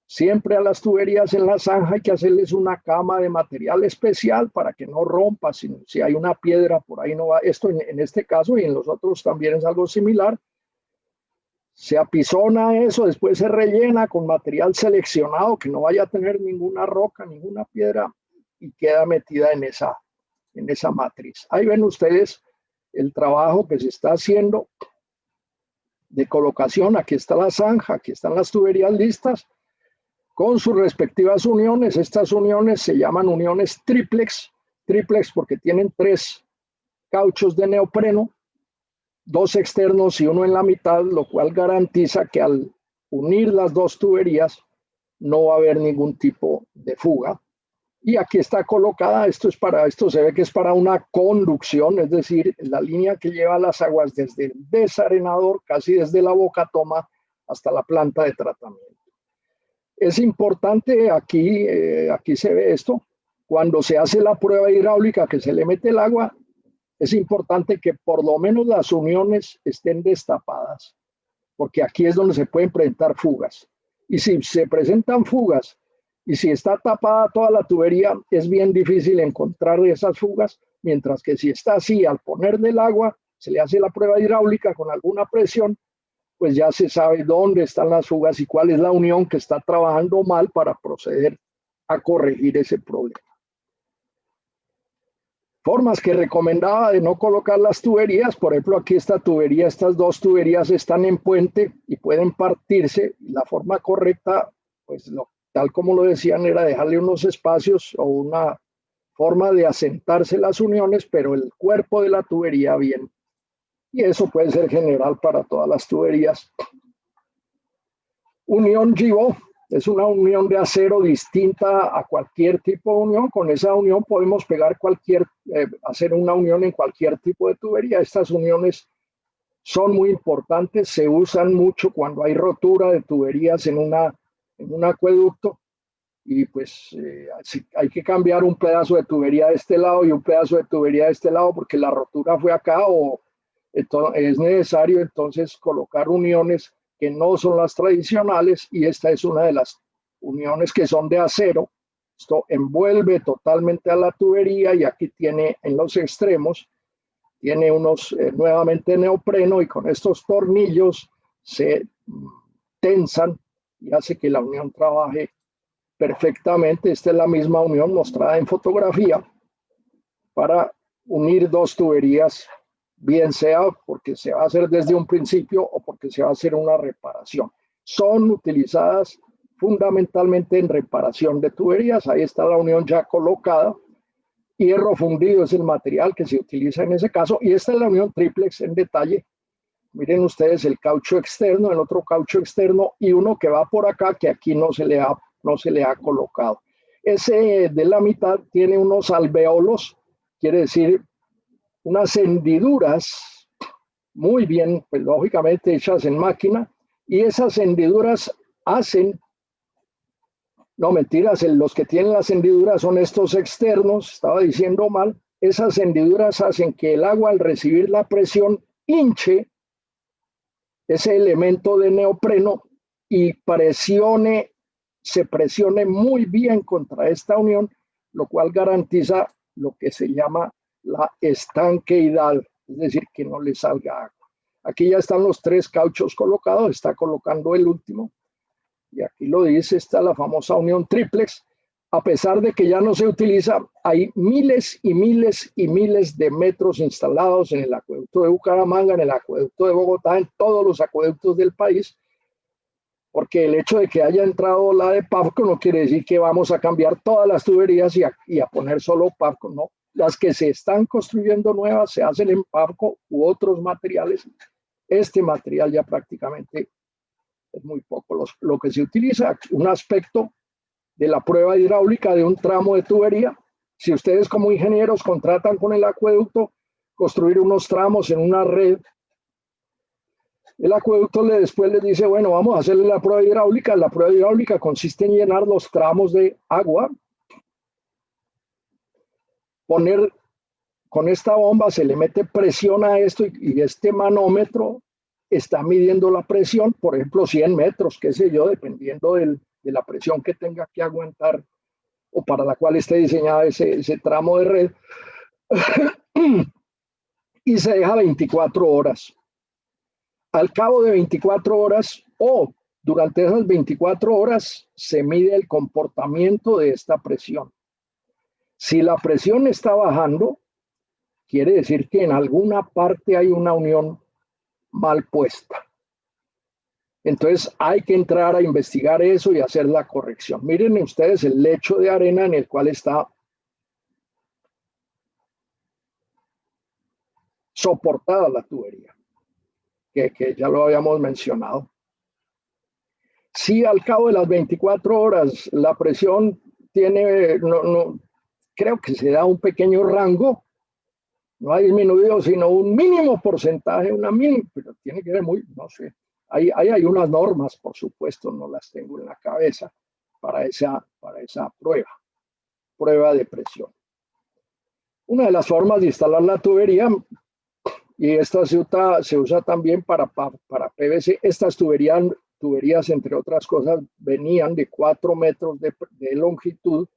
Siempre a las tuberías en la zanja hay que hacerles una cama de material especial para que no rompa. Si hay una piedra por ahí, no va. Esto en este caso y en los otros también es algo similar. Se apizona eso, después se rellena con material seleccionado que no vaya a tener ninguna roca, ninguna piedra, y queda metida en esa matriz. Ahí ven ustedes el trabajo que se está haciendo de colocación. Aquí está la zanja, aquí están las tuberías listas con sus respectivas uniones. Estas uniones se llaman uniones triplex porque tienen 3 cauchos de neopreno, 2 externos y 1 en la mitad, lo cual garantiza que al unir las 2 tuberías no va a haber ningún tipo de fuga. Y aquí está colocada, esto se ve que es para una conducción, es decir, la línea que lleva las aguas desde el desarenador, casi desde la boca toma, hasta la planta de tratamiento. Es importante, aquí se ve esto, cuando se hace la prueba hidráulica que se le mete el agua, es importante que por lo menos las uniones estén destapadas, porque aquí es donde se pueden presentar fugas. Y si se presentan fugas y si está tapada toda la tubería, es bien difícil encontrar esas fugas, mientras que si está así, al ponerle el agua, se le hace la prueba hidráulica con alguna presión, pues ya se sabe dónde están las fugas y cuál es la unión que está trabajando mal para proceder a corregir ese problema. Formas que recomendaba de no colocar las tuberías: por ejemplo, aquí esta tubería, estas 2 tuberías están en puente y pueden partirse. La forma correcta, pues tal como lo decían, era dejarle unos espacios o una forma de asentarse las uniones, pero el cuerpo de la tubería bien. Y eso puede ser general para todas las tuberías. Unión GIBO es una unión de acero distinta a cualquier tipo de unión. Con esa unión podemos pegar hacer una unión en cualquier tipo de tubería. Estas uniones son muy importantes, se usan mucho cuando hay rotura de tuberías en un acueducto. Y pues hay que cambiar un pedazo de tubería de este lado y un pedazo de tubería de este lado porque la rotura fue acá, o es necesario entonces colocar uniones que no son las tradicionales, y esta es una de las uniones que son de acero. Esto envuelve totalmente a la tubería, y aquí tiene en los extremos, tiene unos nuevamente neopreno, y con estos tornillos se tensan y hace que la unión trabaje perfectamente. Esta es la misma unión mostrada en fotografía para unir dos tuberías, bien sea porque se va a hacer desde un principio o porque se va a hacer una reparación. Son utilizadas fundamentalmente en reparación de tuberías. Ahí está la unión ya colocada. Hierro fundido es el material que se utiliza en ese caso, y esta es la unión triplex en detalle. Miren ustedes el caucho externo, el otro caucho externo, y uno que va por acá que aquí no se le ha colocado. Ese de la mitad tiene unos alveolos, quiere decir unas hendiduras muy bien, pues lógicamente hechas en máquina, y esas hendiduras hacen, no mentiras, los que tienen las hendiduras son estos externos, estaba diciendo mal. Esas hendiduras hacen que el agua, al recibir la presión, hinche ese elemento de neopreno y se presione muy bien contra esta unión, lo cual garantiza lo que se llama la estanqueidad, es decir, que no le salga agua. Aquí ya están los tres cauchos colocados, está colocando el último, y aquí lo dice, está la famosa unión triplex. A pesar de que ya no se utiliza, hay miles y miles y miles de metros instalados en el acueducto de Bucaramanga, en el acueducto de Bogotá, en todos los acueductos del país, porque el hecho de que haya entrado la de Pavco no quiere decir que vamos a cambiar todas las tuberías y a poner solo Pavco, no. Las que se están construyendo nuevas se hacen en Pavco u otros materiales. Este material ya prácticamente es muy poco lo que se utiliza. Un aspecto de la prueba hidráulica de un tramo de tubería: si ustedes como ingenieros contratan con el acueducto construir unos tramos en una red, el acueducto después les dice, bueno, vamos a hacerle la prueba hidráulica. La prueba hidráulica consiste en llenar los tramos de agua, poner con esta bomba, se le mete presión a esto, y este manómetro está midiendo la presión, por ejemplo 100 metros, qué sé yo, dependiendo de la presión que tenga que aguantar o para la cual esté diseñada ese tramo de red, y se deja 24 horas. Al cabo de 24 horas o durante esas 24 horas se mide el comportamiento de esta presión. Si la presión está bajando, quiere decir que en alguna parte hay una unión mal puesta. Entonces hay que entrar a investigar eso y hacer la corrección. Miren ustedes el lecho de arena en el cual está soportada la tubería, que ya lo habíamos mencionado. Si al cabo de las 24 horas la presión tiene, creo que se da un pequeño rango, no ha disminuido, sino un mínimo porcentaje, pero tiene que ver muy, no sé. Hay unas normas, por supuesto, no las tengo en la cabeza para esa prueba de presión. Una de las formas de instalar la tubería, y esta se usa también para PVC, estas tuberías, entre otras cosas, venían de 4 metros de longitud,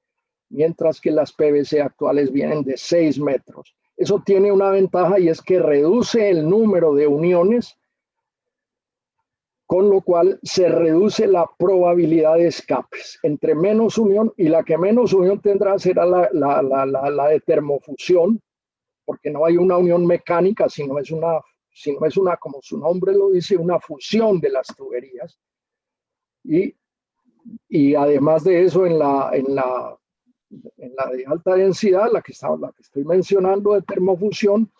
mientras que las PVC actuales vienen de 6 metros. Eso tiene una ventaja, y es que reduce el número de uniones, con lo cual se reduce la probabilidad de escapes. Entre menos unión, y la que menos unión tendrá será la de termofusión, porque no hay una unión mecánica, sino es una, como su nombre lo dice, una fusión de las tuberías. Y Y además de eso, en la de alta densidad, la que estoy mencionando de termofusión,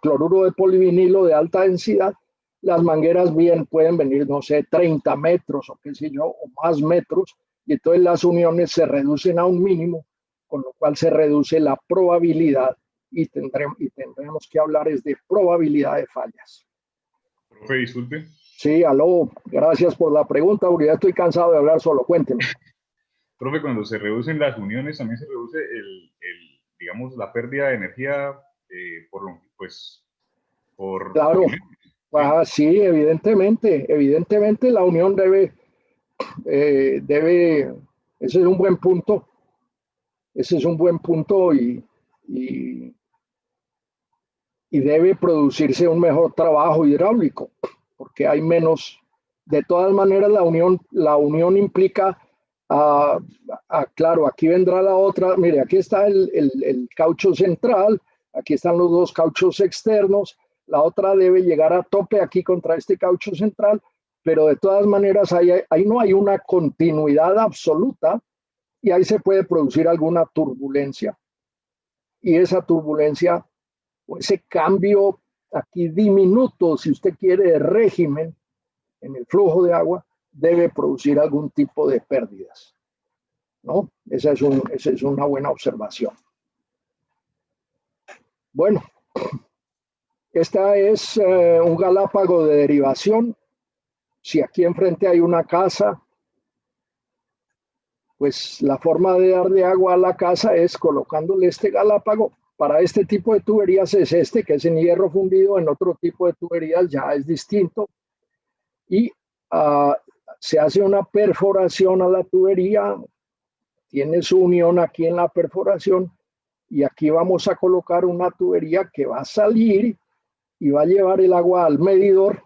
cloruro de polivinilo de alta densidad, las mangueras bien pueden venir, no sé, 30 metros o qué sé yo, o más metros, y entonces las uniones se reducen a un mínimo, con lo cual se reduce la probabilidad y tendremos que hablar es de probabilidad de fallas. Profe, disculpe. Sí, aló, gracias por la pregunta, porque ya estoy cansado de hablar solo, cuénteme. Profe, cuando se reducen las uniones, también se reduce digamos, la pérdida de energía por claro, sí, evidentemente la unión debe, ese es un buen punto, y debe producirse un mejor trabajo hidráulico, porque hay menos, de todas maneras la unión implica, claro, aquí vendrá la otra, mire, aquí está el caucho central, aquí están los dos cauchos externos, la otra debe llegar a tope aquí contra este caucho central, pero de todas maneras ahí no hay una continuidad absoluta y ahí se puede producir alguna turbulencia. Y esa turbulencia, o ese cambio aquí diminuto, si usted quiere, de régimen en el flujo de agua, debe producir algún tipo de pérdidas, ¿no? Esa es una buena observación. Bueno, esta es un galápago de derivación. Si aquí enfrente hay una casa, pues la forma de darle agua a la casa es colocándole este galápago. Para este tipo de tuberías es que es en hierro fundido. En otro tipo de tuberías ya es distinto. Y se hace una perforación a la tubería, tiene su unión aquí en la perforación, y aquí vamos a colocar una tubería que va a salir y va a llevar el agua al medidor.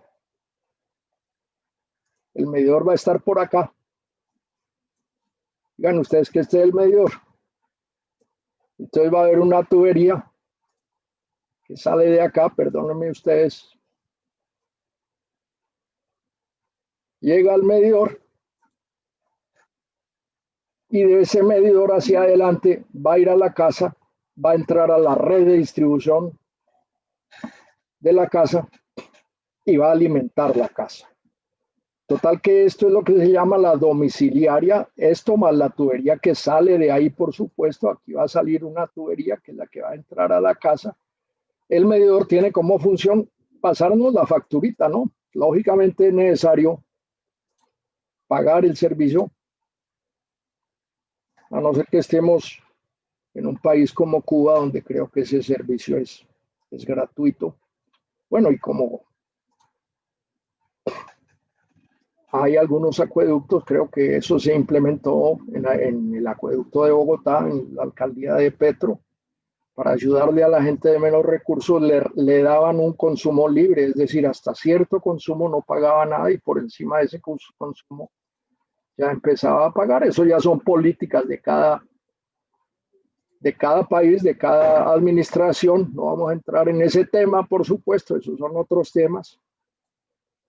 El medidor va a estar por acá. Digan ustedes que este es el medidor. Entonces va a haber una tubería que sale de acá, perdónenme ustedes. Llega al medidor y de ese medidor hacia adelante va a ir a la casa, va a entrar a la red de distribución de la casa y va a alimentar la casa. Total que esto es lo que se llama la domiciliaria, esto más la tubería que sale de ahí, por supuesto, aquí va a salir una tubería que es la que va a entrar a la casa. El medidor tiene como función pasarnos la facturita, ¿no? Lógicamente es necesario pagar el servicio, a no ser que estemos en un país como Cuba, donde creo que ese servicio es gratuito. Bueno, y como hay algunos acueductos, creo que eso se implementó en el acueducto de Bogotá, en la alcaldía de Petro, para ayudarle a la gente de menos recursos, le daban un consumo libre, es decir, hasta cierto consumo no pagaba nada y por encima de ese consumo ya empezaba a pagar. Eso ya son políticas de cada país, de cada administración. No vamos a entrar en ese tema, por supuesto, esos son otros temas.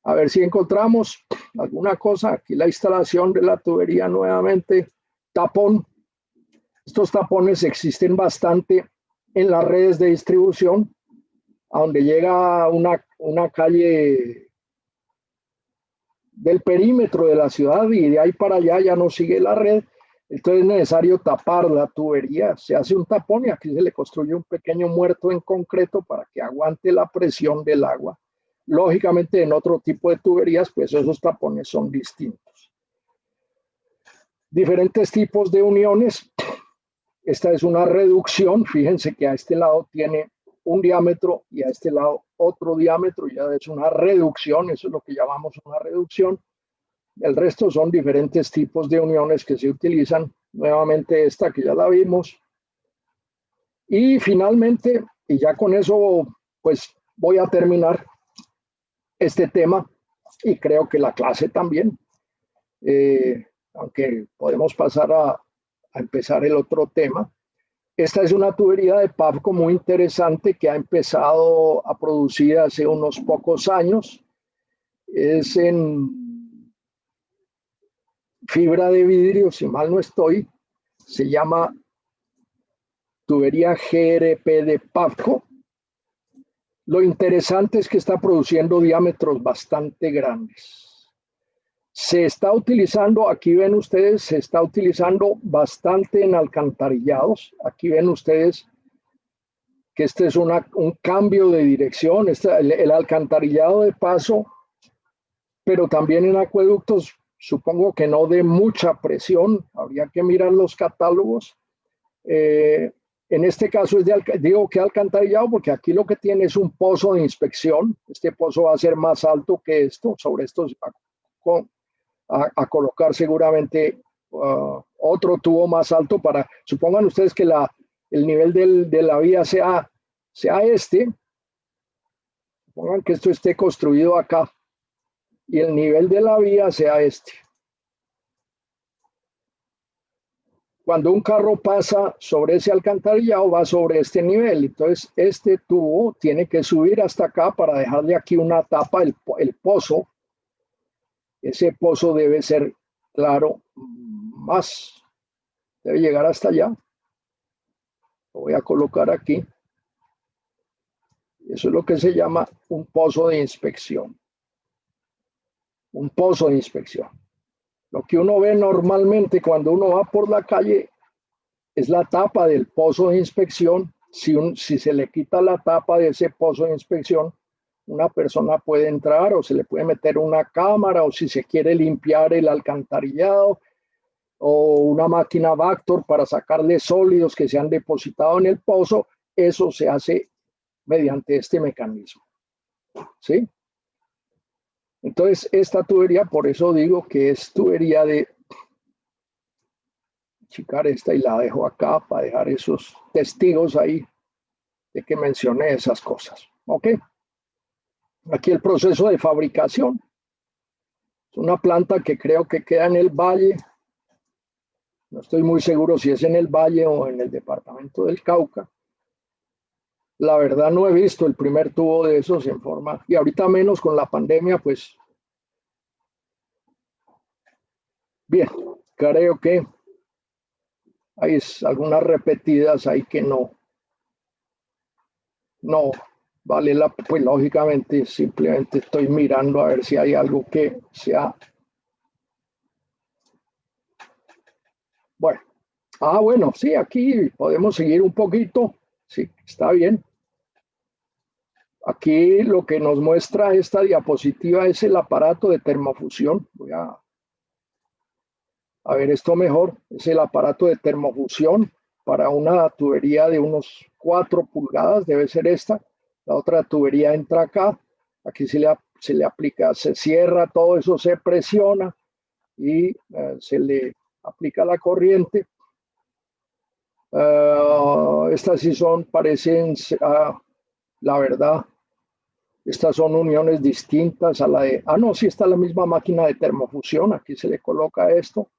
A ver si encontramos alguna cosa. Aquí la instalación de la tubería nuevamente. Tapón. Estos tapones existen bastante en las redes de distribución, a donde llega una calle del perímetro de la ciudad y de ahí para allá ya no sigue la red. Entonces es necesario tapar la tubería. Se hace un tapón y aquí se le construye un pequeño muerto en concreto para que aguante la presión del agua. Lógicamente, en otro tipo de tuberías, pues esos tapones son distintos. Diferentes tipos de uniones. Esta es una reducción. Fíjense que a este lado tiene un diámetro y a este lado otro diámetro. Ya es una reducción. Eso es lo que llamamos una reducción. El resto son diferentes tipos de uniones que se utilizan. Nuevamente esta que ya la vimos. Y finalmente, y ya con eso, pues voy a terminar este tema y creo que la clase también, aunque podemos pasar a empezar el otro tema. Esta es una tubería de Pavco muy interesante que ha empezado a producir hace unos pocos años. Es en fibra de vidrio, si mal no estoy, se llama tubería GRP de Pavco. Lo interesante es que está produciendo diámetros bastante grandes. Se está utilizando, aquí ven ustedes, se está utilizando bastante en alcantarillados. Aquí ven ustedes que este es un cambio de dirección, el alcantarillado de paso, pero también en acueductos, supongo que no de mucha presión, habría que mirar los catálogos. En este caso digo que alcantarillado porque aquí lo que tiene es un pozo de inspección. Este pozo va a ser más alto que esto, sobre esto a colocar seguramente otro tubo más alto para, supongan ustedes que el nivel de la vía sea este, supongan que esto esté construido acá y el nivel de la vía sea este. Cuando un carro pasa sobre ese alcantarillado va sobre este nivel, entonces este tubo tiene que subir hasta acá para dejarle aquí una tapa, el pozo. Ese pozo debe ser, claro, debe llegar hasta allá. Lo voy a colocar aquí. Eso es lo que se llama un pozo de inspección. Un pozo de inspección. Lo que uno ve normalmente cuando uno va por la calle es la tapa del pozo de inspección. Si se le quita la tapa de ese pozo de inspección, una persona puede entrar o se le puede meter una cámara, o si se quiere limpiar el alcantarillado, o una máquina Vactor para sacarle sólidos que se han depositado en el pozo. Eso se hace mediante este mecanismo. ¿Sí? Entonces, esta tubería, por eso digo que es tubería de chicar esta, y la dejo acá para dejar esos testigos ahí de que mencioné esas cosas. ¿Ok? Aquí el proceso de fabricación. Es una planta que creo que queda en el Valle. No estoy muy seguro si es en el Valle o en el departamento del Cauca. La verdad no he visto el primer tubo de esos en forma, y ahorita menos con la pandemia, pues. Bien, creo que hay algunas repetidas ahí que no vale la, pues lógicamente simplemente estoy mirando a ver si hay algo que sea. Bueno, bueno, sí, aquí podemos seguir un poquito, sí, está bien. Aquí lo que nos muestra esta diapositiva es el aparato de termofusión. Voy a ver esto mejor. Es el aparato de termofusión para una tubería de unos 4 pulgadas, debe ser esta. La otra tubería entra acá. Aquí se le aplica, se cierra, todo eso se presiona y se le aplica la corriente. Estas sí parecen, la verdad, estas son uniones distintas a la de, no, sí está la misma máquina de termofusión. Aquí se le coloca esto.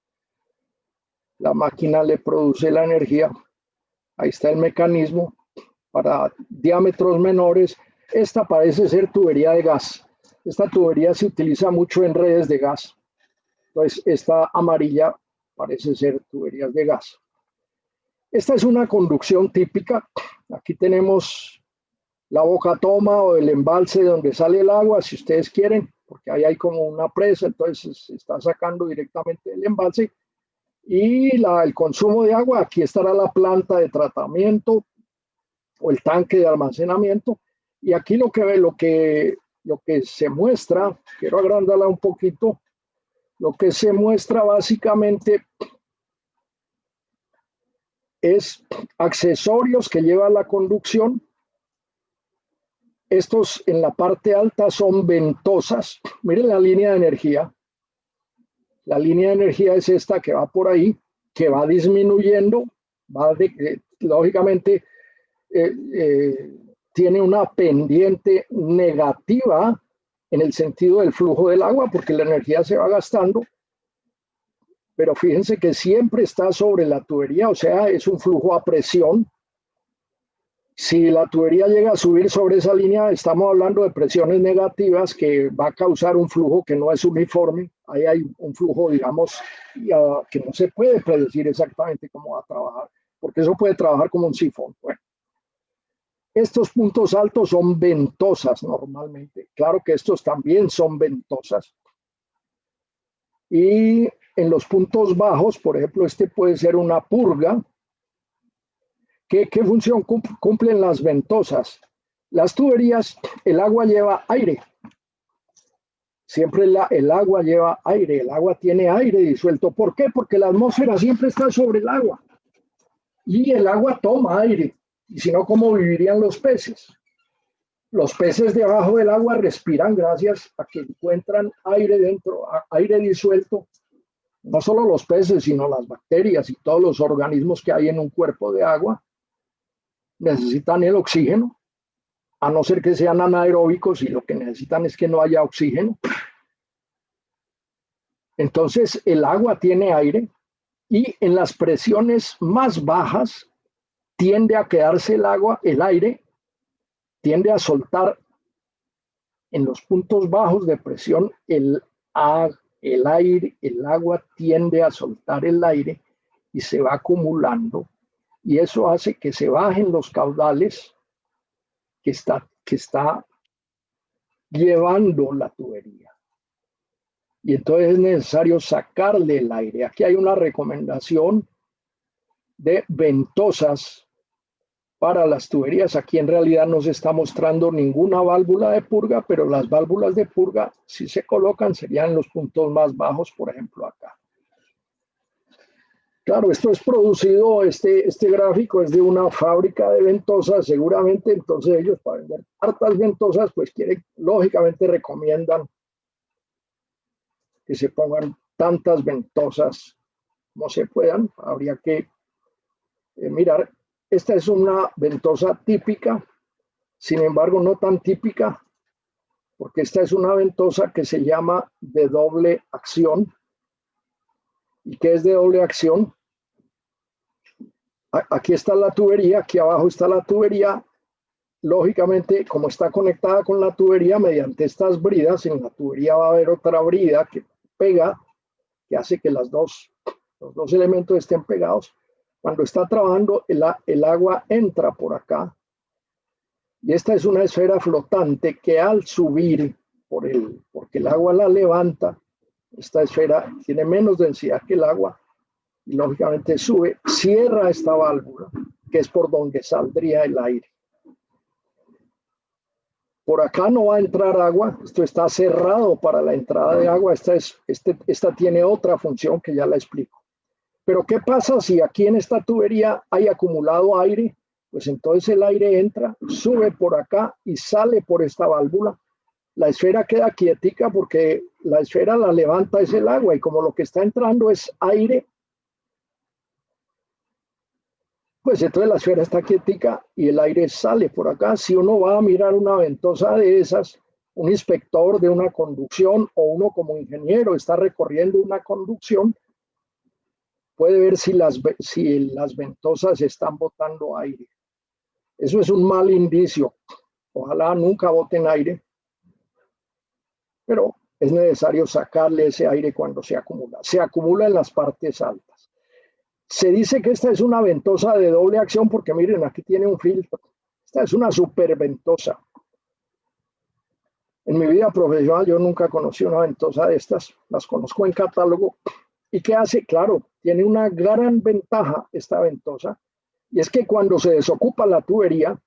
La máquina le produce la energía. Ahí está el mecanismo para diámetros menores. Esta parece ser tubería de gas. Esta tubería se utiliza mucho en redes de gas. Entonces, esta amarilla parece ser tuberías de gas. Esta es una conducción típica. Aquí tenemos la boca toma o el embalse donde sale el agua, si ustedes quieren, porque ahí hay como una presa, entonces se está sacando directamente del embalse. Y el consumo de agua, aquí estará la planta de tratamiento o el tanque de almacenamiento. Y aquí lo que se muestra, quiero agrandarla un poquito, lo que se muestra básicamente es accesorios que lleva la conducción. Estos en la parte alta son ventosas. Miren la línea de energía. La línea de energía es esta que va por ahí, que va disminuyendo, lógicamente tiene una pendiente negativa en el sentido del flujo del agua, porque la energía se va gastando, pero fíjense que siempre está sobre la tubería, o sea, es un flujo a presión. Si la tubería llega a subir sobre esa línea, estamos hablando de presiones negativas que va a causar un flujo que no es uniforme. Ahí hay un flujo, digamos, que no se puede predecir exactamente cómo va a trabajar, porque eso puede trabajar como un sifón. Bueno, estos puntos altos son ventosas normalmente. Claro que estos también son ventosas. Y en los puntos bajos, por ejemplo, este puede ser una purga. ¿Qué función cumplen las ventosas? Las tuberías, el agua lleva aire. Siempre el agua lleva aire, el agua tiene aire disuelto. ¿Por qué? Porque la atmósfera siempre está sobre el agua. Y el agua toma aire. Y si no, ¿cómo vivirían los peces? Los peces debajo del agua respiran gracias a que encuentran aire dentro, aire disuelto. No solo los peces, sino las bacterias y todos los organismos que hay en un cuerpo de agua necesitan el oxígeno, a no ser que sean anaeróbicos y lo que necesitan es que no haya oxígeno. Entonces el agua tiene aire y en las presiones más bajas tiende a quedarse el aire tiende a soltar en los puntos bajos de presión el agua tiende a soltar el aire y se va acumulando. Y eso hace que se bajen los caudales que está llevando la tubería. Y entonces es necesario sacarle el aire. Aquí hay una recomendación de ventosas para las tuberías. Aquí en realidad no se está mostrando ninguna válvula de purga, pero las válvulas de purga, si se colocan, serían en los puntos más bajos, por ejemplo acá. Claro, esto es producido, este gráfico es de una fábrica de ventosas, seguramente, entonces ellos para vender hartas ventosas, pues lógicamente recomiendan que se pongan tantas ventosas como se puedan. Habría que mirar, esta es una ventosa típica, sin embargo no tan típica, porque esta es una ventosa que se llama de doble acción. ¿Y qué es de doble acción? Aquí está la tubería, aquí abajo está la tubería. Lógicamente, como está conectada con la tubería mediante estas bridas, en la tubería va a haber otra brida que pega, que hace que los dos elementos estén pegados. Cuando está trabajando, el agua entra por acá. Y esta es una esfera flotante que al subir, porque el agua la levanta, esta esfera tiene menos densidad que el agua, y lógicamente sube, cierra esta válvula, que es por donde saldría el aire. Por acá no va a entrar agua, esto está cerrado para la entrada de agua, esta tiene otra función que ya la explico. Pero ¿qué pasa si aquí en esta tubería hay acumulado aire? Pues entonces el aire entra, sube por acá y sale por esta válvula. La esfera queda quietica porque la esfera la levanta es el agua y como lo que está entrando es aire, pues entonces la esfera está quietica y el aire sale por acá. Si uno va a mirar una ventosa de esas, un inspector de una conducción o uno como ingeniero está recorriendo una conducción, puede ver si las ventosas están botando aire. Eso es un mal indicio. Ojalá nunca boten aire, pero es necesario sacarle ese aire cuando se acumula. Se acumula en las partes altas. Se dice que esta es una ventosa de doble acción porque miren, aquí tiene un filtro. Esta es una superventosa. En mi vida profesional yo nunca conocí una ventosa de estas. Las conozco en catálogo. ¿Y qué hace? Claro, tiene una gran ventaja esta ventosa. Y es que cuando se desocupa la tubería,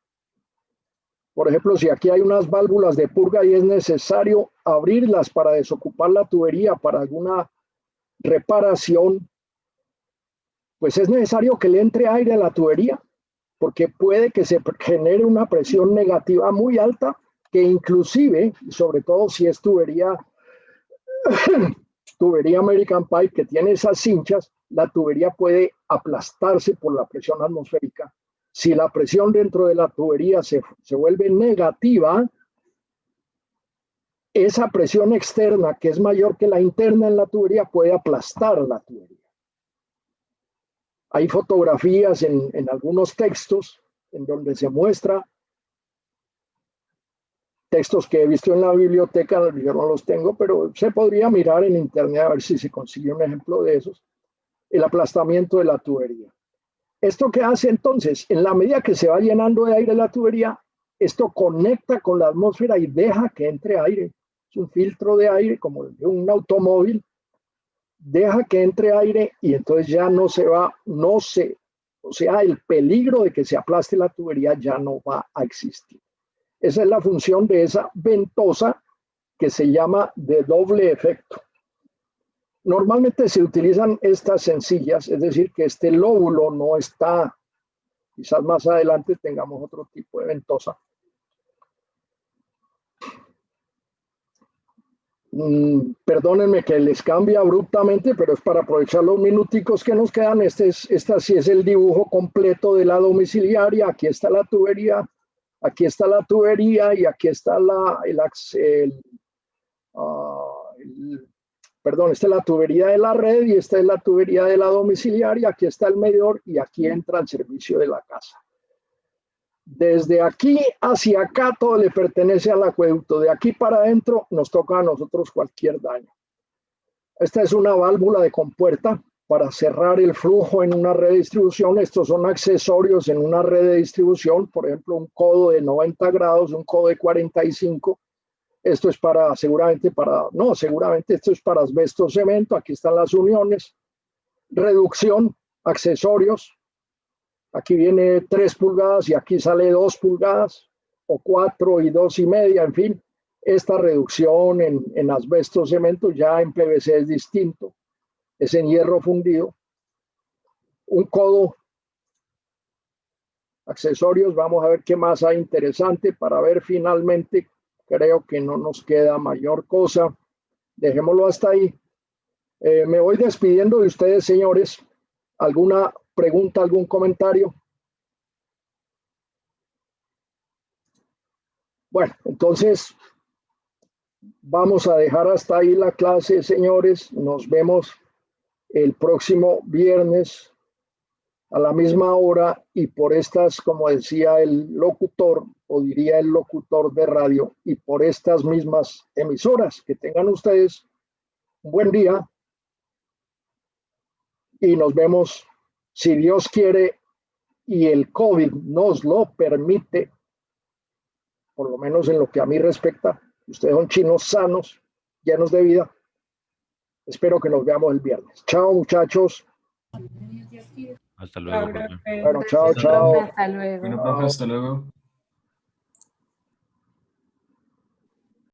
por ejemplo, si aquí hay unas válvulas de purga y es necesario abrirlas para desocupar la tubería para alguna reparación, pues es necesario que le entre aire a la tubería, porque puede que se genere una presión negativa muy alta, que inclusive, sobre todo si es tubería American Pipe, que tiene esas cinchas, la tubería puede aplastarse por la presión atmosférica. Si la presión dentro de la tubería se vuelve negativa, esa presión externa, que es mayor que la interna en la tubería, puede aplastar la tubería. Hay fotografías en algunos textos en donde se muestra textos que he visto en la biblioteca, yo no los tengo, pero se podría mirar en internet a ver si se consigue un ejemplo de esos. El aplastamiento de la tubería. ¿Esto qué hace entonces? En la medida que se va llenando de aire la tubería, esto conecta con la atmósfera y deja que entre aire. Es un filtro de aire como el de un automóvil. Deja que entre aire y entonces ya no se va, o sea, el peligro de que se aplaste la tubería ya no va a existir. Esa es la función de esa ventosa que se llama de doble efecto. Normalmente se utilizan estas sencillas, es decir, que este lóbulo no está, quizás más adelante tengamos otro tipo de ventosa. Perdónenme que les cambie abruptamente, pero es para aprovechar los minuticos que nos quedan. Esta sí es el dibujo completo de la domiciliaria. Aquí está la tubería, aquí está la tubería y aquí está esta es la tubería de la red y esta es la tubería de la domiciliaria, aquí está el medidor y aquí entra el servicio de la casa. Desde aquí hacia acá todo le pertenece al acueducto, de aquí para adentro nos toca a nosotros cualquier daño. Esta es una válvula de compuerta para cerrar el flujo en una red de distribución. Estos son accesorios en una red de distribución, por ejemplo un codo de 90 grados, un codo de 45. Esto es seguramente esto es para asbesto cemento. Aquí están las uniones. Reducción, accesorios. Aquí viene 3 pulgadas y aquí sale 2 pulgadas, o 4 y 2,5, en fin. Esta reducción en asbesto cemento ya en PVC es distinto. Es en hierro fundido. Un codo. Accesorios, vamos a ver qué más hay interesante para ver finalmente. Creo que no nos queda mayor cosa. Dejémoslo hasta ahí. Me voy despidiendo de ustedes, señores. ¿Alguna pregunta, algún comentario? Bueno, entonces vamos a dejar hasta ahí la clase, señores. Nos vemos el próximo viernes a la misma hora y por estas, como decía el locutor, o diría el locutor de radio, y por estas mismas emisoras. Que tengan ustedes un buen día y nos vemos, si Dios quiere y el COVID nos lo permite, por lo menos en lo que a mí respecta. Ustedes son chinos sanos, llenos de vida. Espero que nos veamos el viernes. Chao, muchachos. Hasta luego. Bueno, chao, chao. Hasta luego. Bueno, profe, hasta luego.